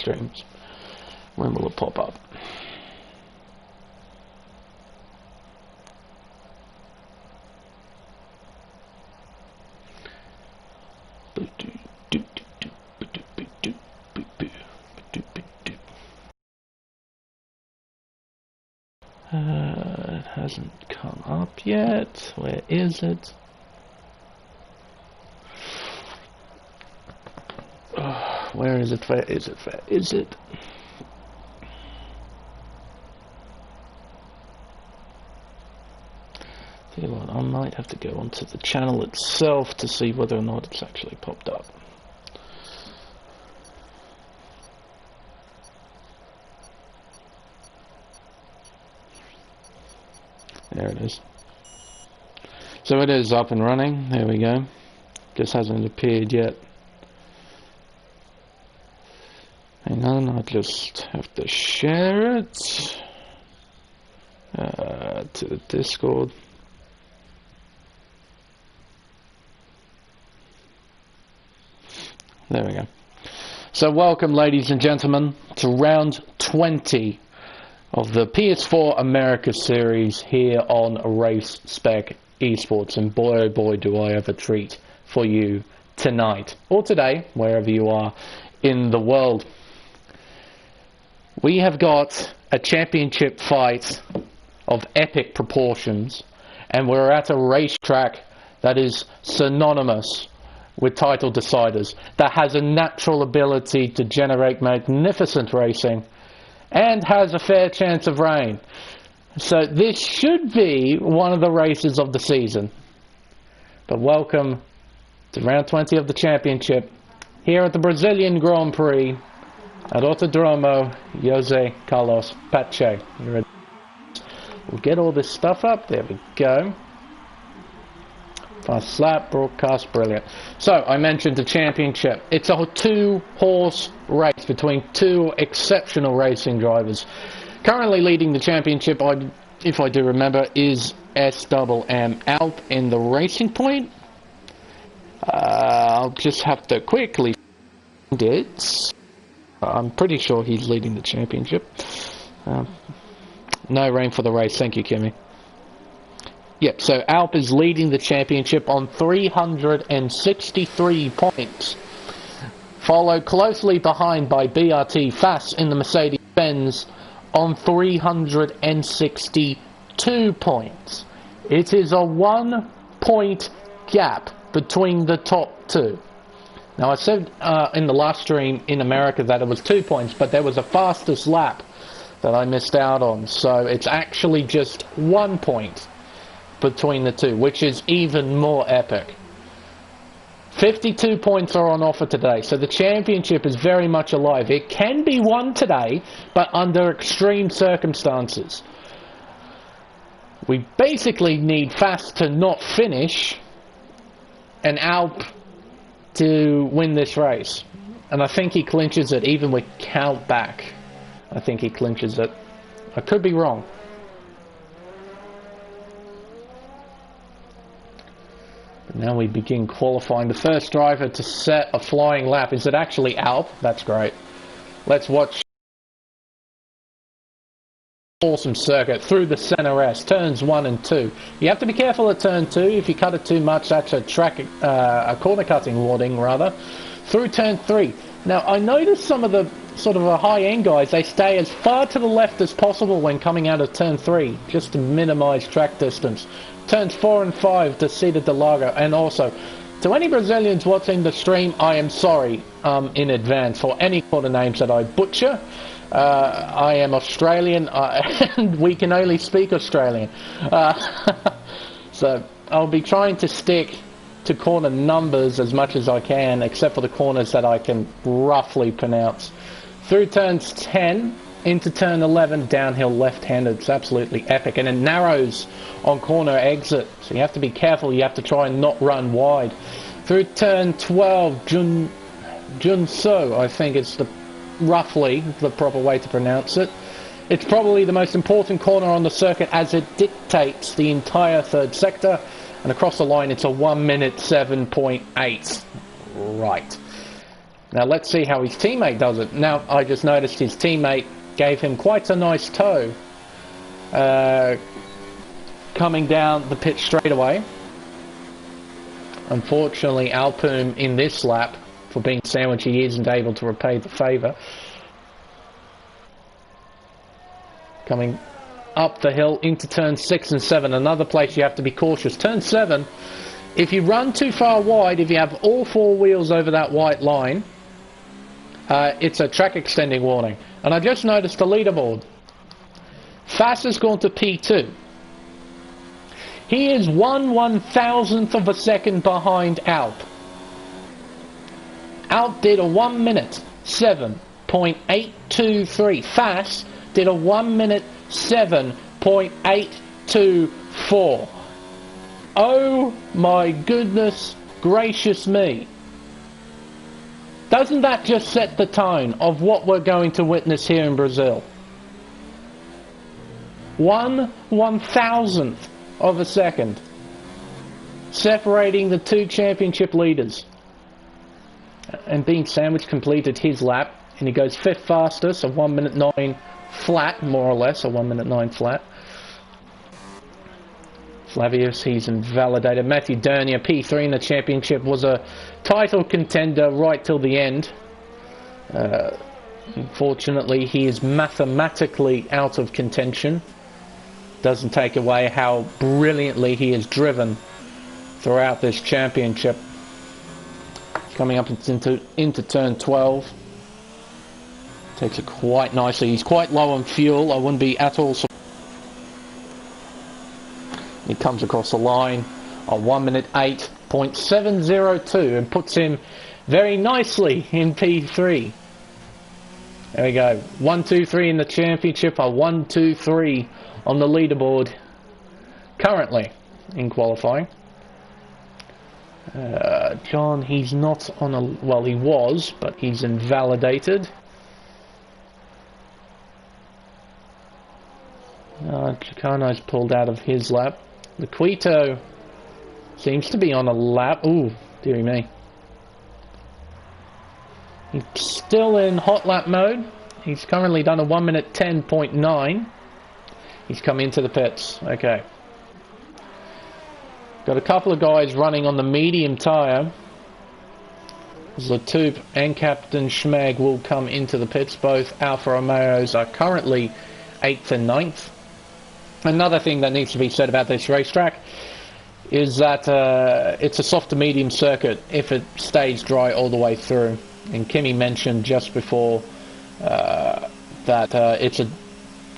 streams. When will it pop up? It hasn't come up yet. Where is it? Oh, where is it? Where is it? Where is it? Tell you what, I might have to go onto the channel itself to see whether or not it's actually popped up. There it is. So it is up and running. There we go. Just hasn't appeared yet. Hang on, I just have to share it to the Discord. There we go. So welcome, ladies and gentlemen, to round 20 of the PS4 America series here on Race Spec Esports, and boy oh boy do I have a treat for you tonight, or today, wherever you are in the world. We have got a championship fight of epic proportions, and we're at a racetrack that is synonymous with title deciders, that has a natural ability to generate magnificent racing, and has a fair chance of rain. So this should be one of the races of the season. But welcome to round 20 of the championship here at the Brazilian Grand Prix at Autodromo José Carlos Pache. We'll get all this stuff up. There we go. Fast lap, broadcast, brilliant. So, I mentioned the championship. It's a two-horse race between two exceptional racing drivers. Currently leading the championship, if I do remember, is SWM Alp in the Racing Point. I'll just have to quickly find it. I'm pretty sure he's leading the championship. No rain for the race, thank you, Kimmy. Yep, so Alp is leading the championship on 363 points. Followed closely behind by BRT Fass in the Mercedes-Benz on 362 points. It is a 1 point gap between the top two. Now I said in the last stream in America that it was 2 points, but there was a fastest lap that I missed out on. So it's actually just 1 point between the two, which is even more epic. 52 points are on offer today, so the championship is very much alive. It can be won today, but under extreme circumstances. We basically need Fast to not finish and Alp to win this race. And I think he clinches it even with count back. I think he clinches it. I could be wrong. Now we begin qualifying. The first driver to set a flying lap. Is it actually Alp? That's great. Let's watch. Awesome circuit through the center S. Turns 1 and 2. You have to be careful at turn 2. If you cut it too much, that's a corner cutting warning rather. Through turn 3. Now I noticed some of the sort of high-end guys, they stay as far to the left as possible when coming out of turn 3, just to minimize track distance. Turns 4 and 5 to Cida de Lago. And also, to any Brazilians watching the stream, I am sorry in advance for any corner names that I butcher. I am Australian, and we can only speak Australian. So I'll be trying to stick to corner numbers as much as I can, except for the corners that I can roughly pronounce. Through turns 10 into turn 11, downhill left-handed. It's absolutely epic, and it narrows on corner exit, so you have to be careful. You have to try and not run wide. Through turn 12, Junso, I think it's roughly the proper way to pronounce it. It's probably the most important corner on the circuit as it dictates the entire third sector, and across the line it's a 1 minute 7.8. Right. Now let's see how his teammate does it. Now I just noticed his teammate gave him quite a nice toe coming down the pitch straight away. Unfortunately, Alpoom in this lap, for being sandwiched, he isn't able to repay the favour. Coming up the hill into turn 6 and 7, another place you have to be cautious. Turn 7, if you run too far wide, if you have all 4 wheels over that white line, it's a track extending warning. And I just noticed the leaderboard. Fass has gone to P2. He is 1/1000th of a second behind Alp. Alp did a 1 minute 7.823. Fass did a 1 minute 7.824. Oh my goodness gracious me. Doesn't that just set the tone of what we're going to witness here in Brazil? 1/1000th of a second separating the two championship leaders. And being sandwiched completed his lap, and he goes 5th fastest, a 1 minute 9 flat, more or less, a 1 minute 9 flat. Flavius, he's invalidated. Matthew Dernier, P3 in the championship, was a title contender right till the end. Unfortunately, he is mathematically out of contention. Doesn't take away how brilliantly he is driven throughout this championship. Coming up into turn 12. Takes it quite nicely. He's quite low on fuel. I wouldn't be at all surprised. He comes across the line on 1 minute 8.702 and puts him very nicely in P3. There we go. 1, 2, 3 in the championship. A 1, 2, 3 on the leaderboard currently in qualifying. John, he's not on a... well, he was, but he's invalidated. Chicano's pulled out of his lap. Liquito seems to be on a lap. Ooh, dearie me. He's still in hot lap mode. He's currently done a 1 minute 10.9. He's come into the pits. Okay. Got a couple of guys running on the medium tyre. Latup and Captain Schmeg will come into the pits. Both Alfa Romeos are currently 8th and 9th. Another thing that needs to be said about this racetrack is that it's a soft to medium circuit if it stays dry all the way through. And Kimmy mentioned just before that it's a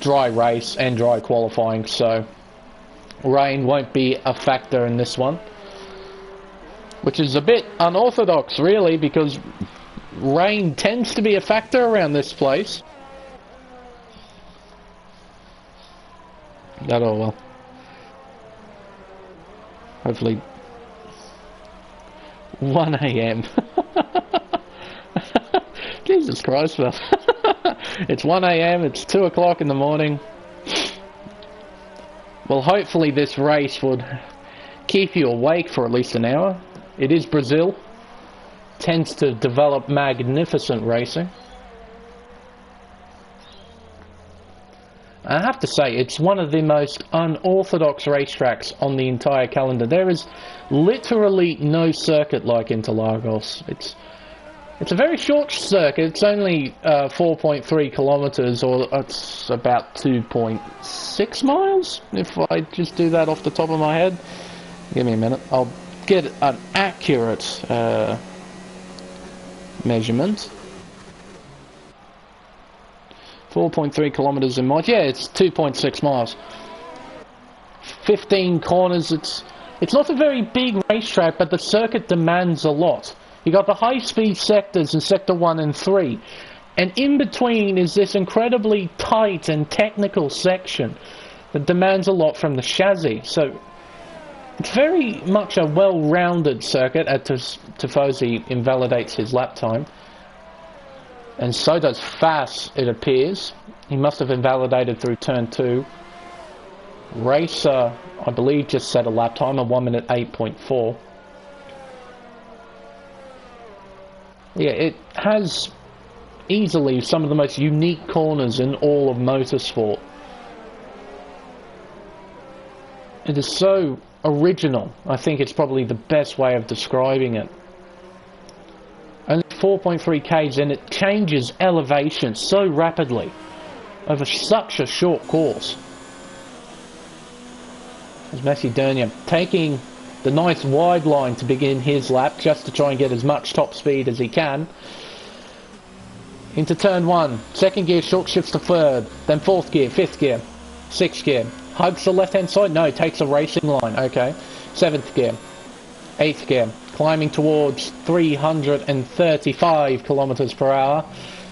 dry race and dry qualifying, so rain won't be a factor in this one. Which is a bit unorthodox, really, because rain tends to be a factor around this place. That all well. Hopefully 1 AM. Jesus Christ, Phil. It's 1 AM, it's 2 o'clock in the morning. Well, hopefully this race would keep you awake for at least an hour. It is Brazil. Tends to develop magnificent racing. I have to say, it's one of the most unorthodox racetracks on the entire calendar. There is literally no circuit like Interlagos. It's a very short circuit. It's only 4.3 kilometers, or it's about 2.6 miles, if I just do that off the top of my head. Give me a minute. I'll get an accurate measurement. 4.3 kilometers in miles. Yeah, it's 2.6 miles. 15 corners. It's not a very big racetrack, but the circuit demands a lot. You got the high-speed sectors in Sector 1 and 3, and in between is this incredibly tight and technical section that demands a lot from the chassis. So it's very much a well-rounded circuit. Tifosi invalidates his lap time. And so does Fass, it appears. He must have invalidated through turn 2. Racer, I believe, just set a lap time of 1 minute 8.4. Yeah, it has easily some of the most unique corners in all of motorsport. It is so original. I think it's probably the best way of describing it. Only 4.3 k's and it changes elevation so rapidly over such a short course. As Messi Dernier taking the nice wide line to begin his lap, just to try and get as much top speed as he can. Into turn 1, second gear short shifts to third, then fourth gear, fifth gear, sixth gear, hugs the left hand side, no, takes a racing line, okay, seventh gear, eighth gear, climbing towards 335 kilometers per hour,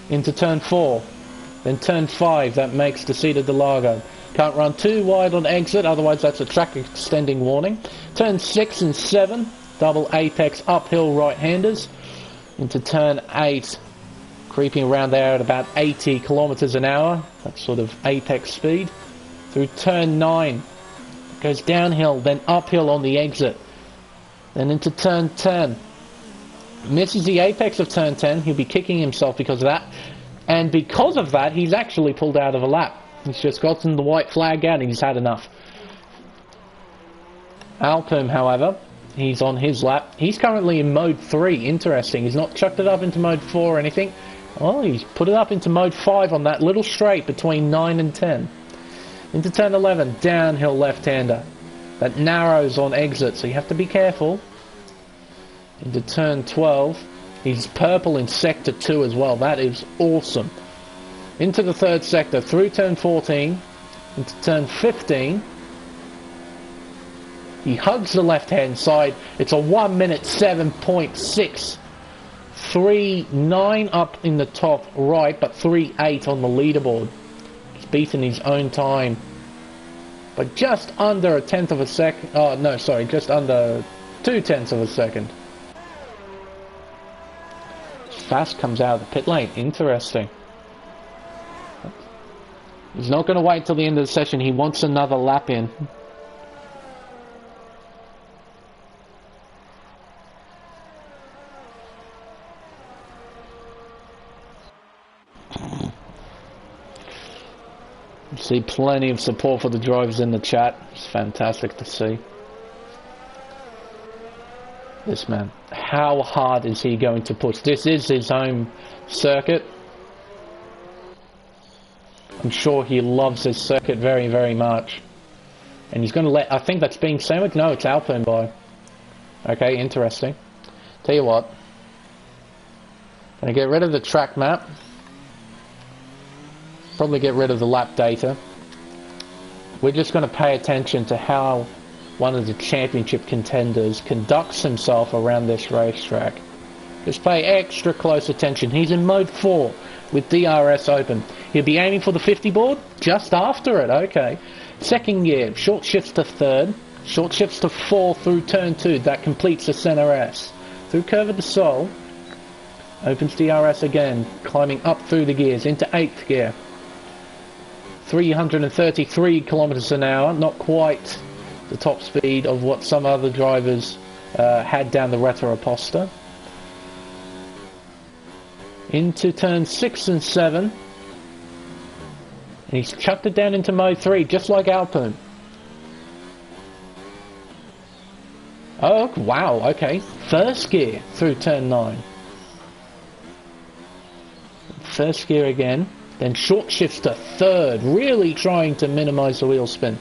into turn 4, then turn 5, that makes the Cita de Largo. Can't run too wide on exit, otherwise that's a track extending warning. Turn 6 and 7, double apex uphill right-handers. Into turn 8, creeping around there at about 80 kilometers an hour. That's sort of apex speed. Through turn 9, goes downhill, then uphill on the exit. Then into turn 10. Misses the apex of turn 10, he'll be kicking himself because of that. And because of that, he's actually pulled out of a lap. He's just gotten the white flag out and he's had enough. Alpum, however, he's on his lap. He's currently in mode 3. Interesting. He's not chucked it up into mode 4 or anything. Oh, he's put it up into mode 5 on that little straight between 9 and 10. Into turn 11, downhill left-hander. That narrows on exit, so you have to be careful. Into turn 12. He's purple in sector 2 as well. That is awesome. Into the third sector, through turn 14, into turn 15. He hugs the left-hand side. It's a 1 minute 7.639 up in the top right, but 3.8 on the leaderboard. He's beaten his own time by just under a tenth of a second. Oh, no, sorry, just under 0.2 of a second. Fast comes out of the pit lane. Interesting. He's not going to wait till the end of the session. He wants another lap in. See plenty of support for the drivers in the chat. It's fantastic to see. This man, how hard is he going to push? This is his home circuit. I'm sure he loves this circuit very, very much. And he's going to let... I think that's being sandwiched. No, it's Alpine by. Okay, interesting. Tell you what. Gonna get rid of the track map. Probably get rid of the lap data. We're just going to pay attention to how one of the championship contenders conducts himself around this racetrack. Just pay extra close attention. He's in mode 4 with DRS open. He'll be aiming for the 50 board just after it. Okay. Second gear, short shifts to third. Short shifts to 4 through turn 2. That completes the center S. Through Curva de Sol. Opens DRS again. Climbing up through the gears into 8th gear. 333 kilometers an hour. Not quite the top speed of what some other drivers had down the Retro Aposta. Into turn 6 and 7. And he's chucked it down into mode 3, just like Alpine. Oh, wow, okay. First gear through turn 9. First gear again. Then short shifts to third, really trying to minimize the wheel spin.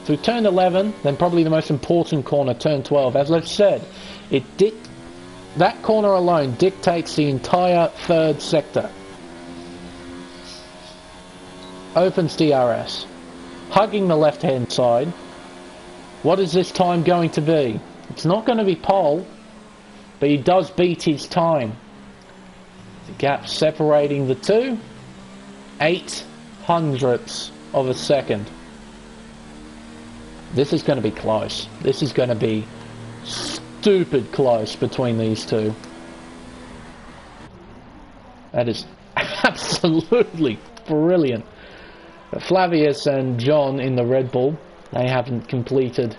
Through turn 11, then probably the most important corner, turn 12. As I've said, that corner alone dictates the entire third sector. Opens DRS. Hugging the left-hand side. What is this time going to be? It's not going to be pole, but he does beat his time. The gap separating the two, 0.08 of a second. This is going to be close. This is going to be stupid close between these two. That is absolutely brilliant. Flavius and John in the Red Bull, they haven't completed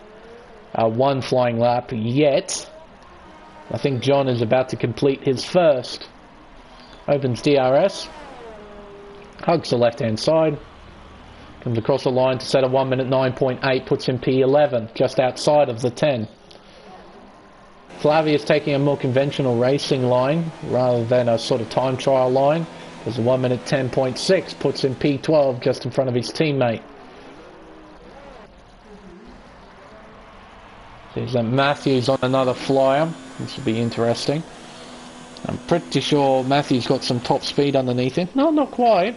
one flying lap yet. I think John is about to complete his first Opens DRS. Hugs the left-hand side. Comes across the line to set a 1 minute 9.8. Puts in P11, just outside of the 10. Flavia's taking a more conventional racing line rather than a sort of time trial line. There's a 1 minute 10.6. Puts in P12 just in front of his teammate. Seems that Matthews on another flyer. This will be interesting. I'm pretty sure Matthews got some top speed underneath him. No, not quite.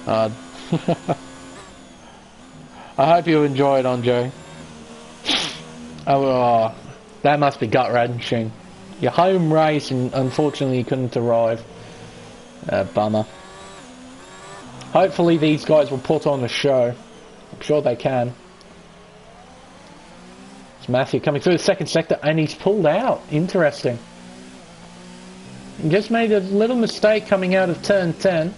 I hope you enjoyed, Andre. Oh, that must be gut-wrenching. Your home race and unfortunately you couldn't arrive. Bummer. Hopefully these guys will put on a show. I'm sure they can. It's Matthew coming through the second sector and he's pulled out. Interesting. He just made a little mistake coming out of turn 10.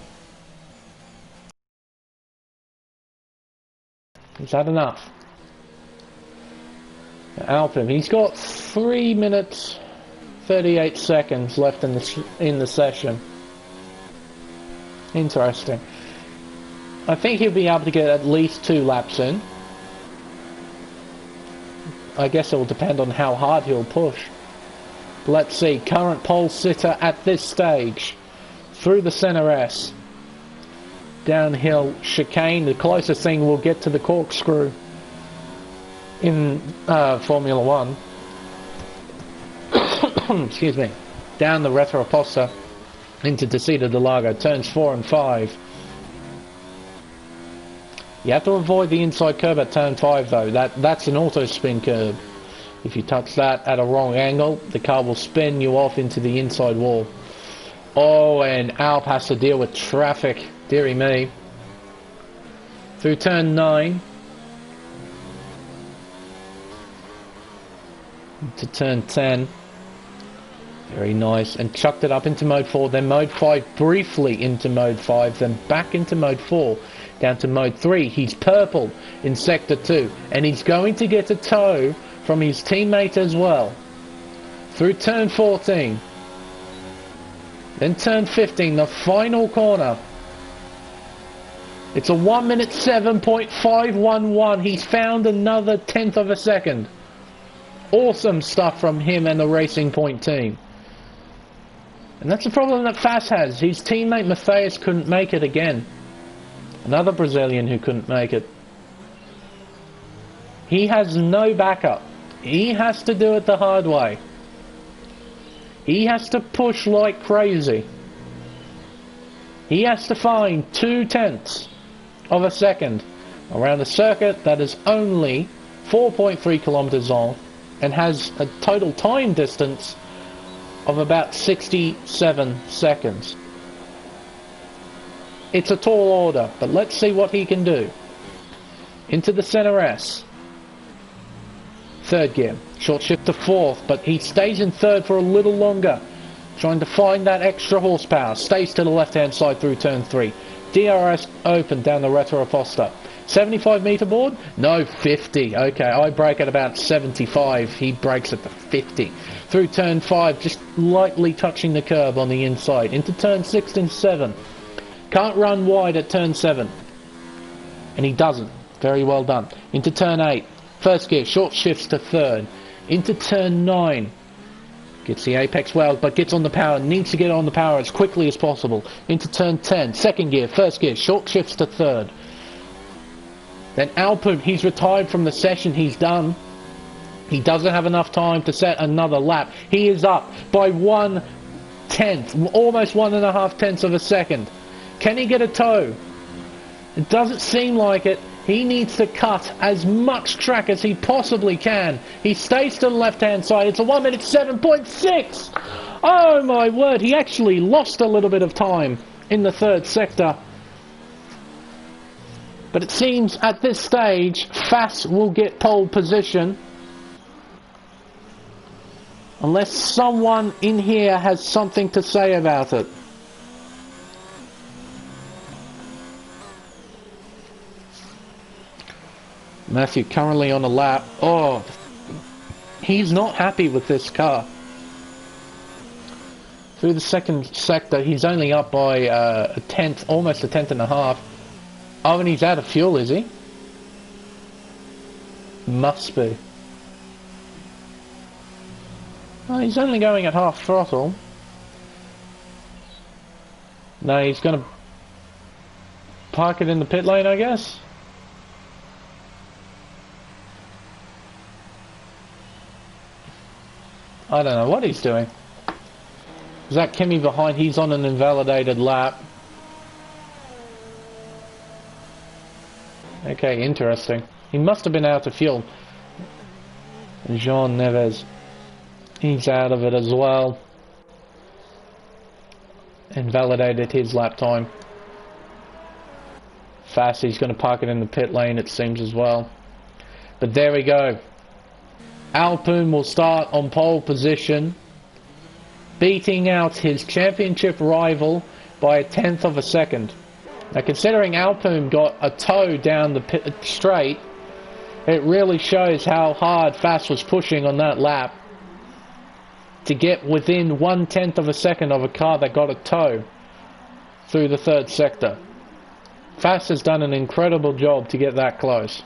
Is that enough? Alpin, he's got 3 minutes 38 seconds left in the session. Interesting. I think he'll be able to get at least 2 laps in. I guess it will depend on how hard he'll push. Let's see, current pole sitter at this stage. Through the center S. Downhill chicane, the closest thing we'll get to the corkscrew in Formula 1. Excuse me. Down the Retroposta into Descida del Lago, turns 4 and 5. You have to avoid the inside curb at turn 5 though. That's an auto spin curb. If you touch that at a wrong angle, the car will spin you off into the inside wall. Oh, and Alp has to deal with traffic. Deary me. Through turn 9. To turn 10. Very nice. And chucked it up into mode 4. Then mode 5 briefly into mode 5. Then back into mode 4. Down to mode 3. He's purple in sector 2. And he's going to get a tow from his teammate as well. Through turn 14. Then turn 15. The final corner. It's a 1 minute 7.511. He's found another 10th of a second. Awesome stuff from him and the Racing Point team. And that's the problem that Fass has. His teammate Matthias couldn't make it again. Another Brazilian who couldn't make it. He has no backup. He has to do it the hard way. He has to push like crazy. He has to find 2/10 of a second around a circuit that is only 4.3 kilometers long and has a total time distance of about 67 seconds. It's a tall order, but let's see what he can do. Into the center S. Third gear. Short shift to fourth, but he stays in third for a little longer. Trying to find that extra horsepower. Stays to the left-hand side through turn 3. DRS open down the Retroposta. 75 meter board? No, 50. Okay, I brake at about 75. He brakes at the 50. Through turn 5, just lightly touching the curb on the inside. Into turn 6 and 7. Can't run wide at turn 7. And he doesn't. Very well done. Into turn 8. First gear, short shifts to third. Into turn 9. Gets the apex well, but gets on the power. Needs to get on the power as quickly as possible. Into turn 10. Second gear, first gear, short shifts to third. Then Alpum, he's retired from the session. He's done. He doesn't have enough time to set another lap. He is up by 1/10, almost 1.5 tenths of a second. Can he get a tow? It doesn't seem like it. He needs to cut as much track as he possibly can. He stays to the left-hand side. It's a 1 minute 7.6. Oh my word, he actually lost a little bit of time in the third sector. But it seems at this stage, Fass will get pole position. Unless someone in here has something to say about it. Matthew currently on a lap. Oh, He's not happy with this car. Through the second sector, he's only up by a tenth, almost a tenth and a half. Oh, and he's out of fuel, is he? Must be. Oh, he's only going at half throttle. No, he's going to park it in the pit lane, I guess. I don't know what he's doing. Is that Kimi behind? He's on an invalidated lap. Okay, interesting. He must have been out of fuel. Jean Neves. He's out of it as well. Invalidated his lap time. Fast, he's going to park it in the pit lane, it seems, as well. But there we go. Alpine will start on pole position, beating out his championship rival by a tenth of a second. Now, considering Alpine got a toe down the pit straight, it really shows how hard Fast was pushing on that lap to get within 1/10 of a second of a car that got a toe through the third sector. Fast has done an incredible job to get that close.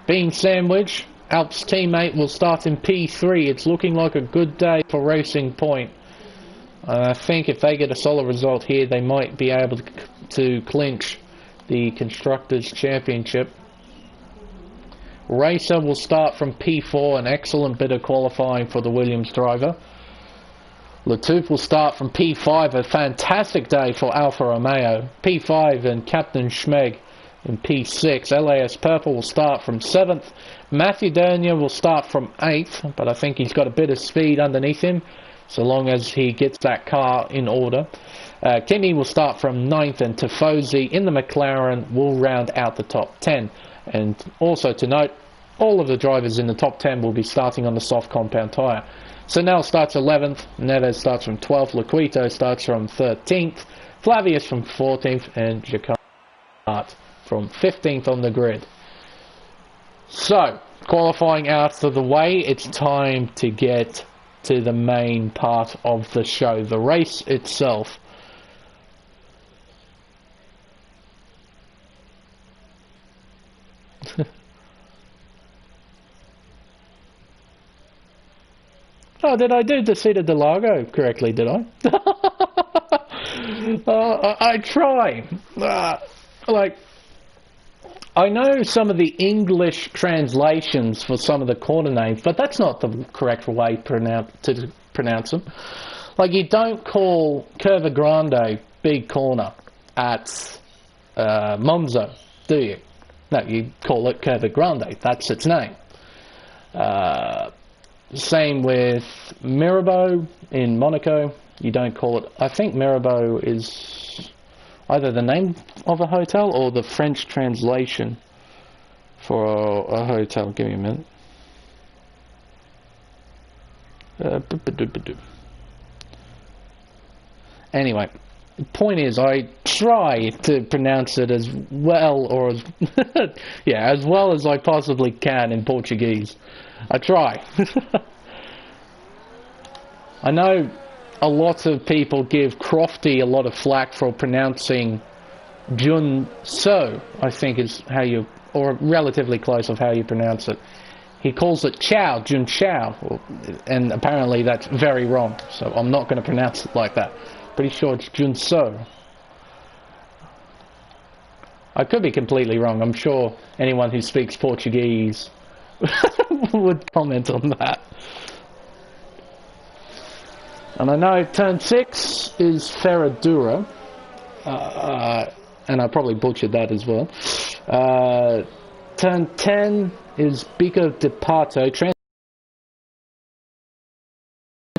Being sandwiched, Alp's teammate will start in P3. It's looking like a good day for Racing Point. I think if they get a solid result here, they might be able to clinch the Constructors' Championship. Racer will start from P4, an excellent bit of qualifying for the Williams driver. Latouf will start from P5, a fantastic day for Alfa Romeo. P5 and Captain Schmeg in P6. LAS Purple will start from 7th. Matthew Dernier will start from 8th, but I think he's got a bit of speed underneath him, so long as he gets that car in order. Kimi will start from 9th, and Tifosi in the McLaren will round out the top 10. And also to note, all of the drivers in the top 10 will be starting on the soft compound tyre. Senel starts 11th, Neves starts from 12th, Laquito starts from 13th, Flavius from 14th, and Jacquard from 15th on the grid. So, qualifying out of the way, it's time to get to the main part of the show, the race itself. Oh, did I do the Cita del Lago correctly, did I? I try. I know some of the English translations for some of the corner names, but that's not the correct way to pronounce them. Like, you don't call Curva Grande Big Corner at Monza, do you? No, you call it Curva Grande. That's its name. Same with Mirabeau in Monaco. You don't call it... I think Mirabeau is either the name of a hotel or the French translation for a hotel. Give me a minute. Anyway, the point is, I try to pronounce it as well, or as yeah, as well as I possibly can in Portuguese. I try. I know a lot of people give Crofty a lot of flack for pronouncing Jun So, I think is how you, or relatively close of how you pronounce it. He calls it Chow, Jun Chow, and apparently that's very wrong, so I'm not going to pronounce it like that. Pretty sure it's Jun So. I could be completely wrong. I'm sure anyone who speaks Portuguese would comment on that. And I know turn 6 is Ferradura, and I probably butchered that as well. Turn 10 is Bico de Pato,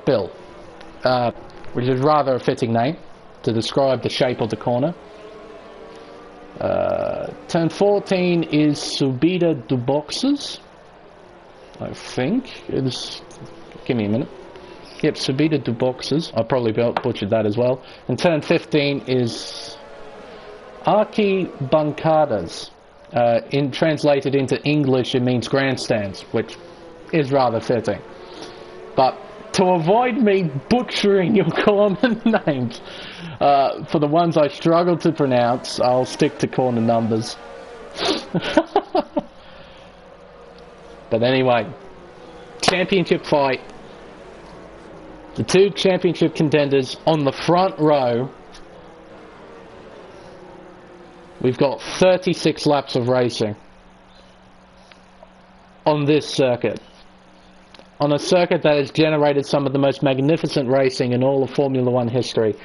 Bill, which is rather a fitting name to describe the shape of the corner. Turn 14 is Subida do Boxes, I think. It's, give me a minute. Yep, Subida do Boxes. I probably butchered that as well. And turn 15 is Arquibancadas. Translated into English, it means grandstands, which is rather fitting. But to avoid me butchering your corner names, for the ones I struggle to pronounce, I'll stick to corner numbers. But anyway, championship fight. The two championship contenders on the front row. We've got 36 laps of racing on this circuit. On a circuit that has generated some of the most magnificent racing in all of Formula One history.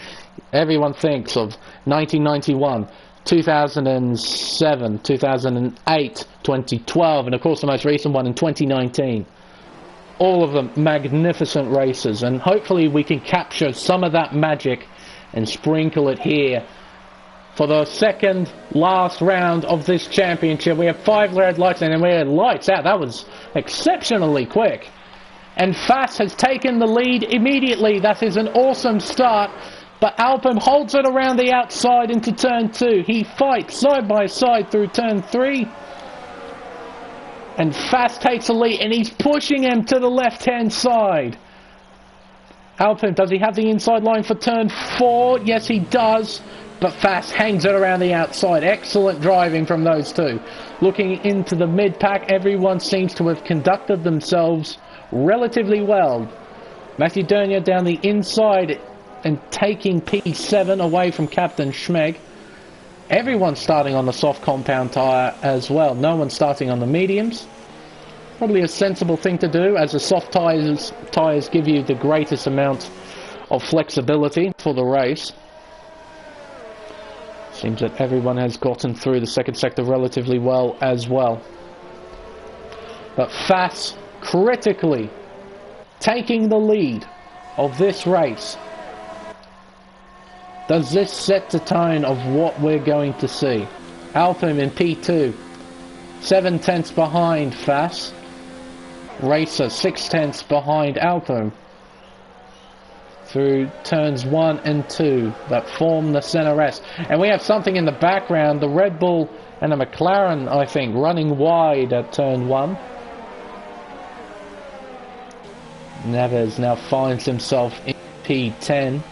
Everyone thinks of 1991, 2007, 2008, 2012, and of course the most recent one in 2019. All of them magnificent races, and hopefully we can capture some of that magic and sprinkle it here for the second last round of this championship. We have 5 red lights and then we had lights out. That was exceptionally quick. And Fass has taken the lead immediately. That is an awesome start. But Alpin holds it around the outside into turn 2. He fights side by side through turn 3. And Fass takes the lead and he's pushing him to the left-hand side. Alpin, does he have the inside line for turn 4? Yes, he does. But Fass hangs it around the outside. Excellent driving from those two. Looking into the mid-pack, everyone seems to have conducted themselves relatively well. Matthew Dernier down the inside and taking P7 away from Captain Schmeg. Everyone's starting on the soft compound tyre as well. No one's starting on the mediums. Probably a sensible thing to do, as the soft tyres give you the greatest amount of flexibility for the race. Seems that everyone has gotten through the second sector relatively well as well. But Fass critically taking the lead of this race. Does this set the tone of what we're going to see? Alpin in P2, 7 tenths behind Fass. Racer 6 tenths behind Alpin. Through turns 1 and 2 that form the center S. And we have something in the background, the Red Bull and a McLaren, I think, running wide at turn 1. Neves now finds himself in P10.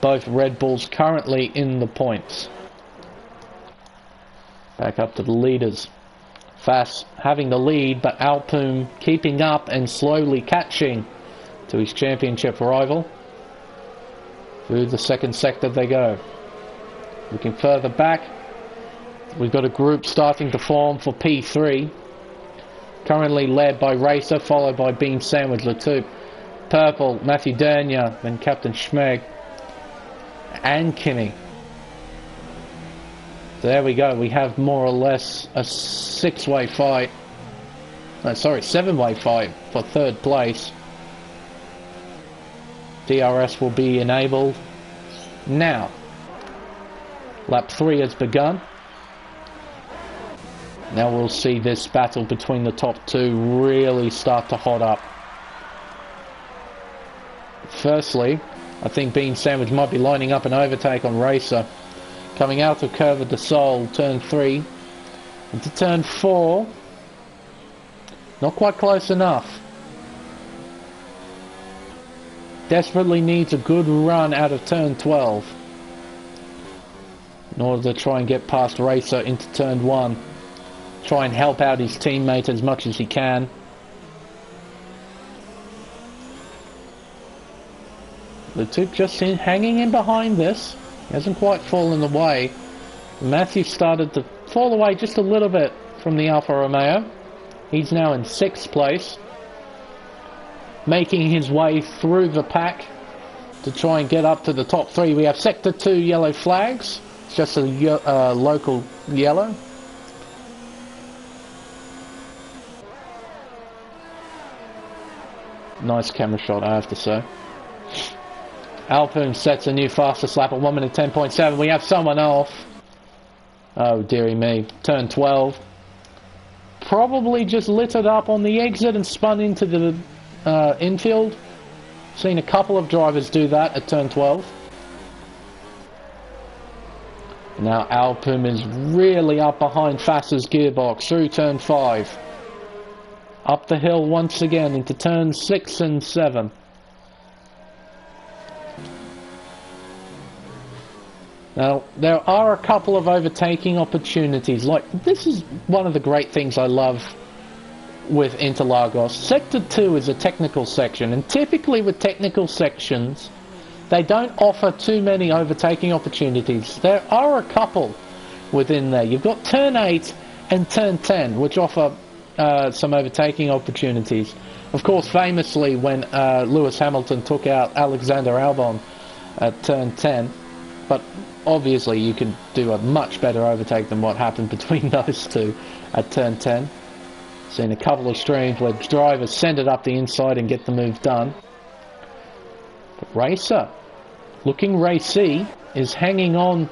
Both Red Bulls currently in the points. Back up to the leaders. Fass having the lead, but Alpin keeping up and slowly catching to his championship rival. Through the second sector they go. Looking further back, we've got a group starting to form for P3. Currently led by Racer, followed by Bean Sandwich Latouf. Purple, Matthew Dernier, then Captain Schmeg and Kinney. There we go. We have more or less a 6-way fight. No, sorry, 7-way fight for third place. DRS will be enabled now. Lap 3 has begun. Now we'll see this battle between the top two really start to hot up. Firstly, I think Bean Sandwich might be lining up an overtake on Racer. Coming out of Curva de Sol, turn 3. Into turn 4. Not quite close enough. Desperately needs a good run out of turn 12. In order to try and get past Racer into turn 1. Try and help out his teammate as much as he can. Latouf just hanging in behind this. He hasn't quite fallen away. Matthew started to fall away just a little bit from the Alfa Romeo. He's now in 6th place. Making his way through the pack to try and get up to the top 3. We have Sector 2 yellow flags. It's just a local yellow. Nice camera shot, I have to say. Alpin sets a new fastest lap at 1 minute 10.7. We have someone off. Oh dearie me. Turn 12. Probably just lit it up on the exit and spun into the infield. Seen a couple of drivers do that at turn 12. Now Alpin is really up behind Fass's gearbox through turn 5. Up the hill once again into turn 6 and 7. Now, there are a couple of overtaking opportunities. Like, this is one of the great things I love with Interlagos. Sector 2 is a technical section, and typically with technical sections, they don't offer too many overtaking opportunities. There are a couple within there. You've got turn 8 and turn 10, which offer some overtaking opportunities. Of course, famously, when Lewis Hamilton took out Alexander Albon at turn 10, but obviously you can do a much better overtake than what happened between those two at turn 10. Seen a couple of streams where drivers send it up the inside and get the move done. But Racer, looking racy, is hanging on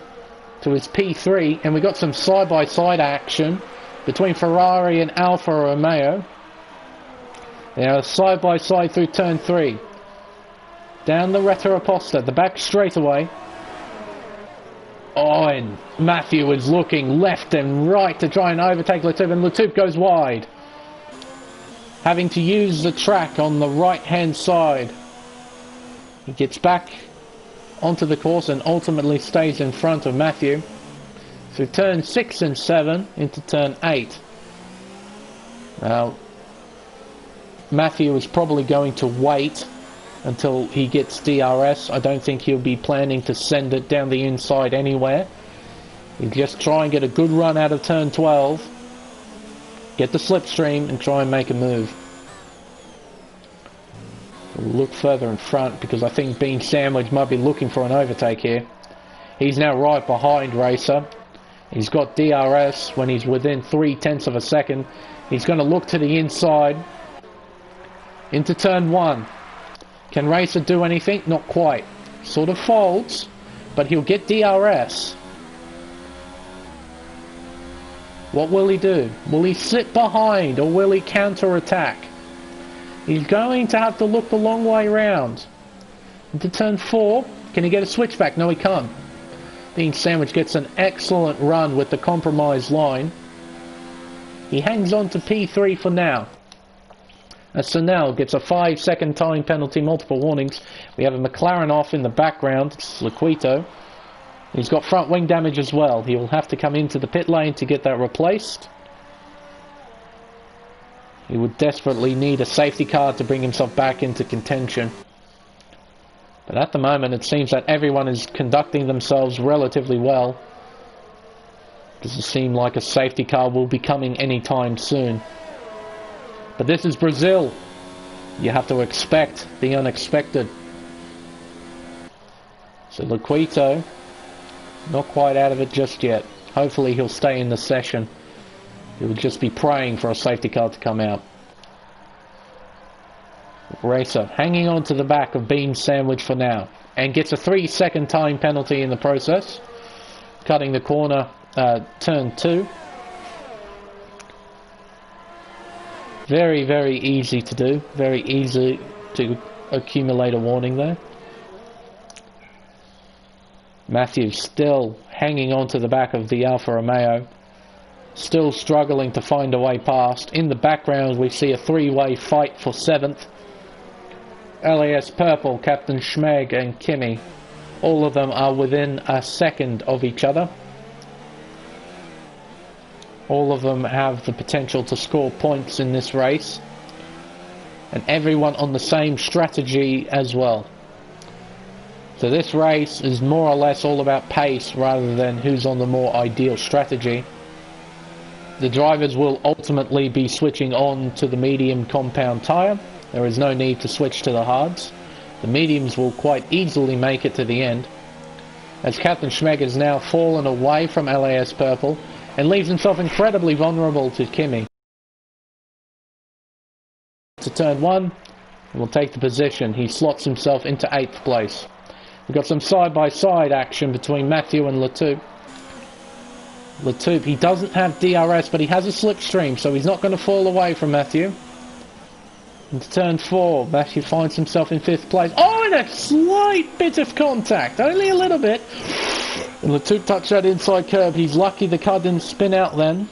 to his P3, and we got some side-by-side action between Ferrari and Alfa Romeo. They are side-by-side through turn 3. Down the Retta Apposta, the back straightaway. Oh, and Matthew is looking left and right to try and overtake Latouf, and Latouf goes wide, having to use the track on the right-hand side. He gets back onto the course and ultimately stays in front of Matthew through turn 6 and 7 into turn 8. Now, Matthew is probably going to wait until he gets DRS. I don't think he'll be planning to send it down the inside anywhere. He'll just try and get a good run out of turn 12, get the slipstream and try and make a move. We'll look further in front because I think Bean Sandwich might be looking for an overtake here. He's now right behind Racer. He's got DRS when he's within 0.3 of a second. He's going to look to the inside into turn 1. Can Racer do anything? Not quite. Sort of folds, but he'll get DRS. What will he do? Will he sit behind or will he counter-attack? He's going to have to look the long way round. Into turn 4. Can he get a switchback? No, he can't. Bean Sandwich gets an excellent run with the compromise line. He hangs on to P3 for now. As Sunel gets a 5-second time penalty, multiple warnings. We have a McLaren off in the background. It's Liquito. He's got front wing damage as well. He will have to come into the pit lane to get that replaced. He would desperately need a safety car to bring himself back into contention. But at the moment it seems that everyone is conducting themselves relatively well. Doesn't seem like a safety car will be coming anytime soon. But this is Brazil. You have to expect the unexpected. So Liquito, not quite out of it just yet. Hopefully he'll stay in the session. He will just be praying for a safety car to come out. Racer hanging on to the back of Bean Sandwich for now. And gets a 3-second time penalty in the process. Cutting the corner, turn 2. Very, very easy to do. Very easy to accumulate a warning there. Matthew still hanging on to the back of the Alfa Romeo. Still struggling to find a way past. In the background we see a 3-way fight for 7th. LAS Purple, Captain Schmeg and Kimi. All of them are within a second of each other. All of them have the potential to score points in this race. And everyone on the same strategy as well. So this race is more or less all about pace rather than who's on the more ideal strategy. The drivers will ultimately be switching on to the medium compound tyre. There is no need to switch to the hards. The mediums will quite easily make it to the end. As Captain Schmeg has now fallen away from LAS Purple and leaves himself incredibly vulnerable to Kimi. To turn 1, he will take the position. He slots himself into 8th place. We've got some side-by-side action between Matthew and Latouf. Latouf, he doesn't have DRS, but he has a slipstream, so he's not going to fall away from Matthew. Into turn 4, Matthew finds himself in 5th place. Oh, and a slight bit of contact, only a little bit. And Latouf touched that inside curb. He's lucky the car didn't spin out then.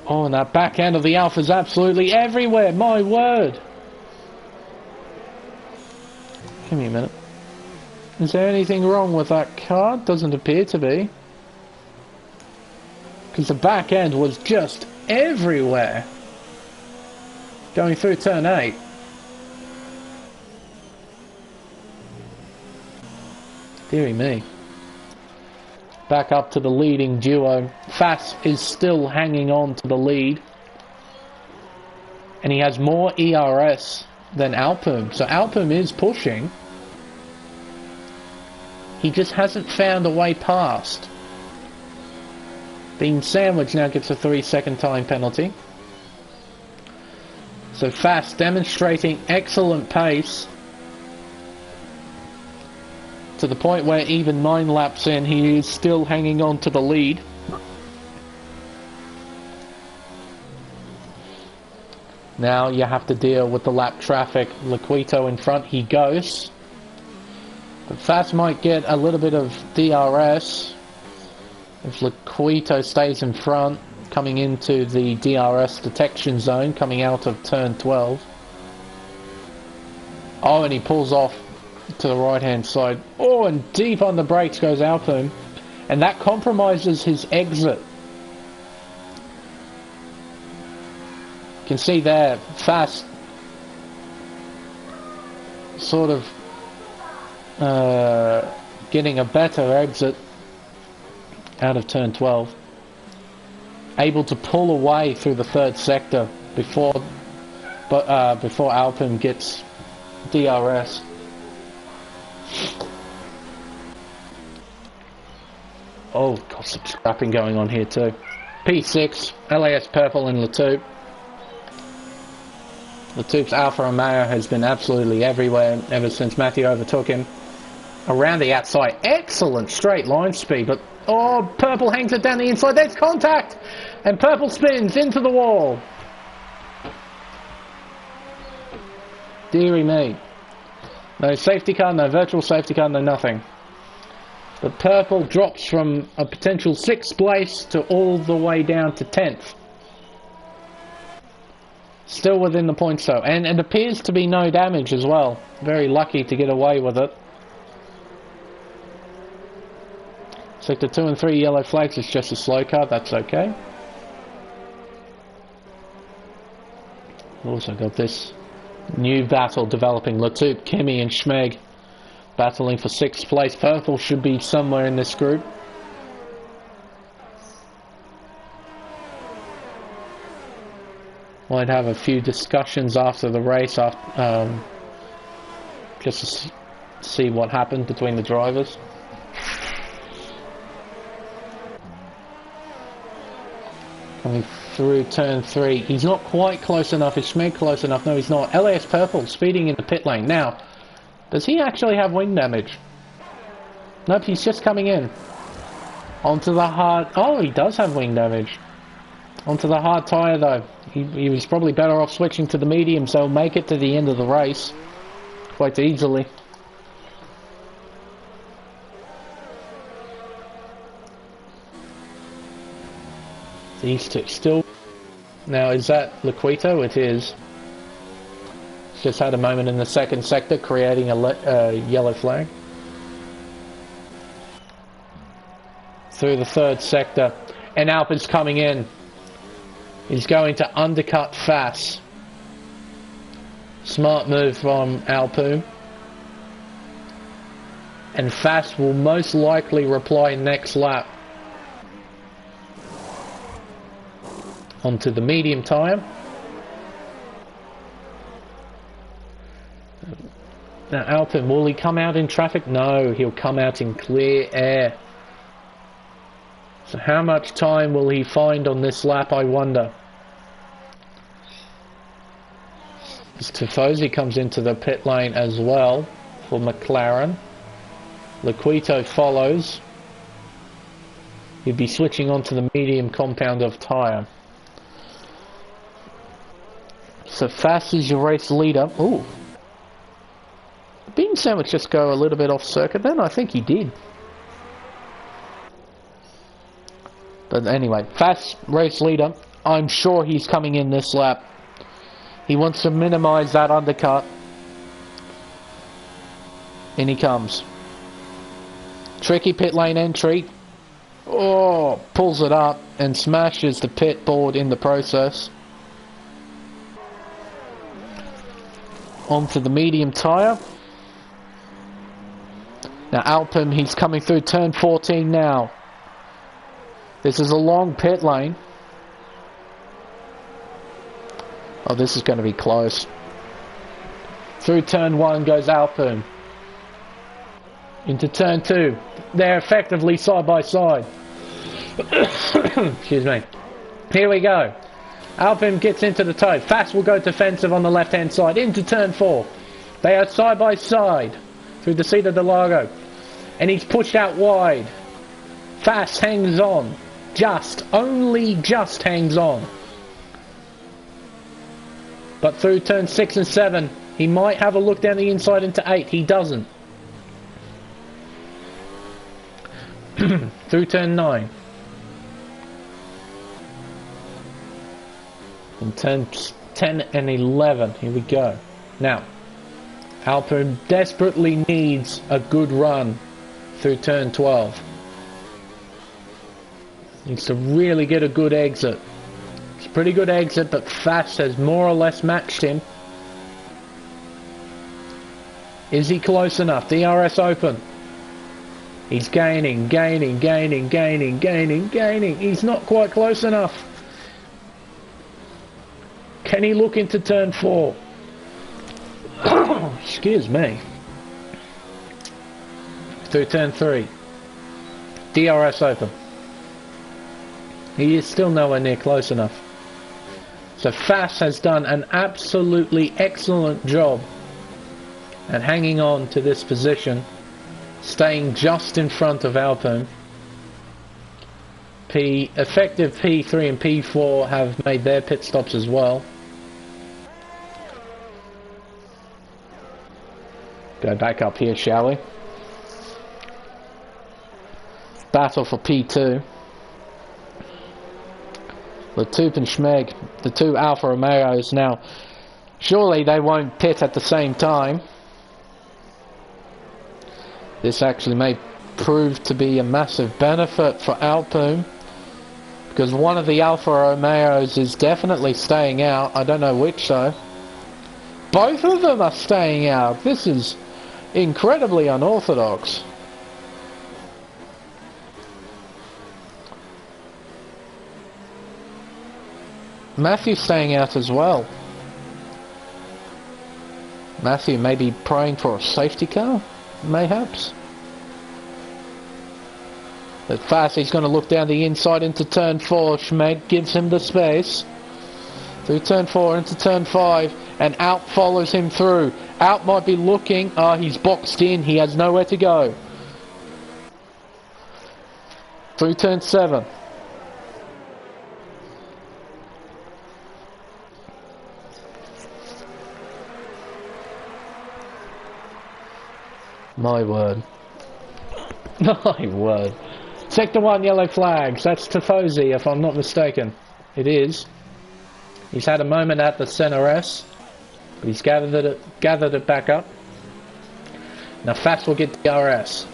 Oh, and that back end of the Alpha's absolutely everywhere, my word! Give me a minute. Is there anything wrong with that car? Doesn't appear to be. Because the back end was just everywhere. Going through turn 8. Deary me. Back up to the leading duo. Fass is still hanging on to the lead. And he has more ERS than Alpum. So Alpum is pushing. He just hasn't found a way past. Being sandwiched now gets a 3-second time penalty. So Fass demonstrating excellent pace. To the point where even 9 laps in, he is still hanging on to the lead. Now you have to deal with the lap traffic. Laquito in front, he goes. But Fass might get a little bit of DRS if Laquito stays in front, coming into the DRS detection zone, coming out of turn 12. Oh, and he pulls off to the right hand side. Oh, and deep on the brakes goes Alpum, and that compromises his exit. You can see there Fass sort of getting a better exit out of turn 12, able to pull away through the third sector before Alpum gets DRS. Oh, got some scrapping going on here too. P6, LAS Purple and Latup. Latup's Alfa Romeo has been absolutely everywhere ever since Matthew overtook him. Around the outside, excellent straight line speed, but oh, Purple hangs it down the inside, there's contact! And Purple spins into the wall. Deary me. No safety car, no virtual safety car, no nothing. But Purple drops from a potential 6th place to all the way down to 10th. Still within the points though, and it appears to be no damage as well. Very lucky to get away with it. Sector 2 and 3 yellow flags, it's just a slow car, that's okay. Also got this new battle developing. Latup, Kimi and Schmeg battling for 6th place. Purple should be somewhere in this group. Might have a few discussions after the race, just to see what happened between the drivers. Coming through turn 3, he's not quite close enough. Is Schmeg close enough? No, he's not. LAS Purple speeding in the pit lane. Now, does he actually have wing damage? Nope, he's just coming in. Onto the hard... Oh, he does have wing damage. Onto the hard tyre though. He was probably better off switching to the medium, so he'll make it to the end of the race quite easily. These two still... Now, is that Laquito? It is. Just had a moment in the second sector, creating a yellow flag. Through the third sector, and Alpin's coming in. He's going to undercut Fass. Smart move from Alpum. And Fass will most likely reply next lap. Onto the medium tyre. Now Alpum, will he come out in traffic? No, he'll come out in clear air. So how much time will he find on this lap, I wonder? As Tifosi comes into the pit lane as well for McLaren. Laquito follows. He'll be switching onto the medium compound of tyre. So Fass is your race leader. Ooh. Didn't Sandwich just go a little bit off circuit then? I think he did. But anyway, Fass race leader. I'm sure he's coming in this lap. He wants to minimize that undercut. In he comes. Tricky pit lane entry. Oh, pulls it up and smashes the pit board in the process. Onto the medium tyre. Now Alpin, he's coming through turn 14 now. This is a long pit lane. Oh, this is going to be close. Through turn 1 goes Alpin. Into turn 2. They're effectively side by side. Excuse me. Here we go. Alpin gets into the toe. Fast will go defensive on the left hand side. Into turn 4. They are side by side. Through the seat of the Largo. And he's pushed out wide. Fast hangs on. Only just hangs on. But through turn 6 and 7, he might have a look down the inside into 8. He doesn't. Through turn 9. And turn 10 and 11. Here we go. Now, Alpin desperately needs a good run through turn 12. Needs to really get a good exit. It's a pretty good exit, but Fast has more or less matched him. Is he close enough? DRS open. He's gaining. He's not quite close enough. Can he look into turn 4? Excuse me. Through turn 3. DRS open. He is still nowhere near close enough. So Fast has done an absolutely excellent job at hanging on to this position, staying just in front of Alpin. Effective P3 and P4 have made their pit stops as well. Go back up here, shall we? Battle for P2. Latup and Schmeg, the two Alfa Romeos. Now, surely they won't pit at the same time. This actually may prove to be a massive benefit for Alpin, because one of the Alfa Romeos is definitely staying out. I don't know which though. Both of them are staying out. This is incredibly unorthodox. Matthew's staying out as well. Matthew may be praying for a safety car, mayhaps. But Fast, he's going to look down the inside into turn 4. Schmeg gives him the space. Through turn 4 into turn 5. And Out follows him through. Out might be looking. He's boxed in. He has nowhere to go. Through turn 7. My word. My word. Sector 1 yellow flags. That's Tifosi, if I'm not mistaken. It is. He's had a moment at the center S, but he's gathered it back up. Now Fast will get DRS.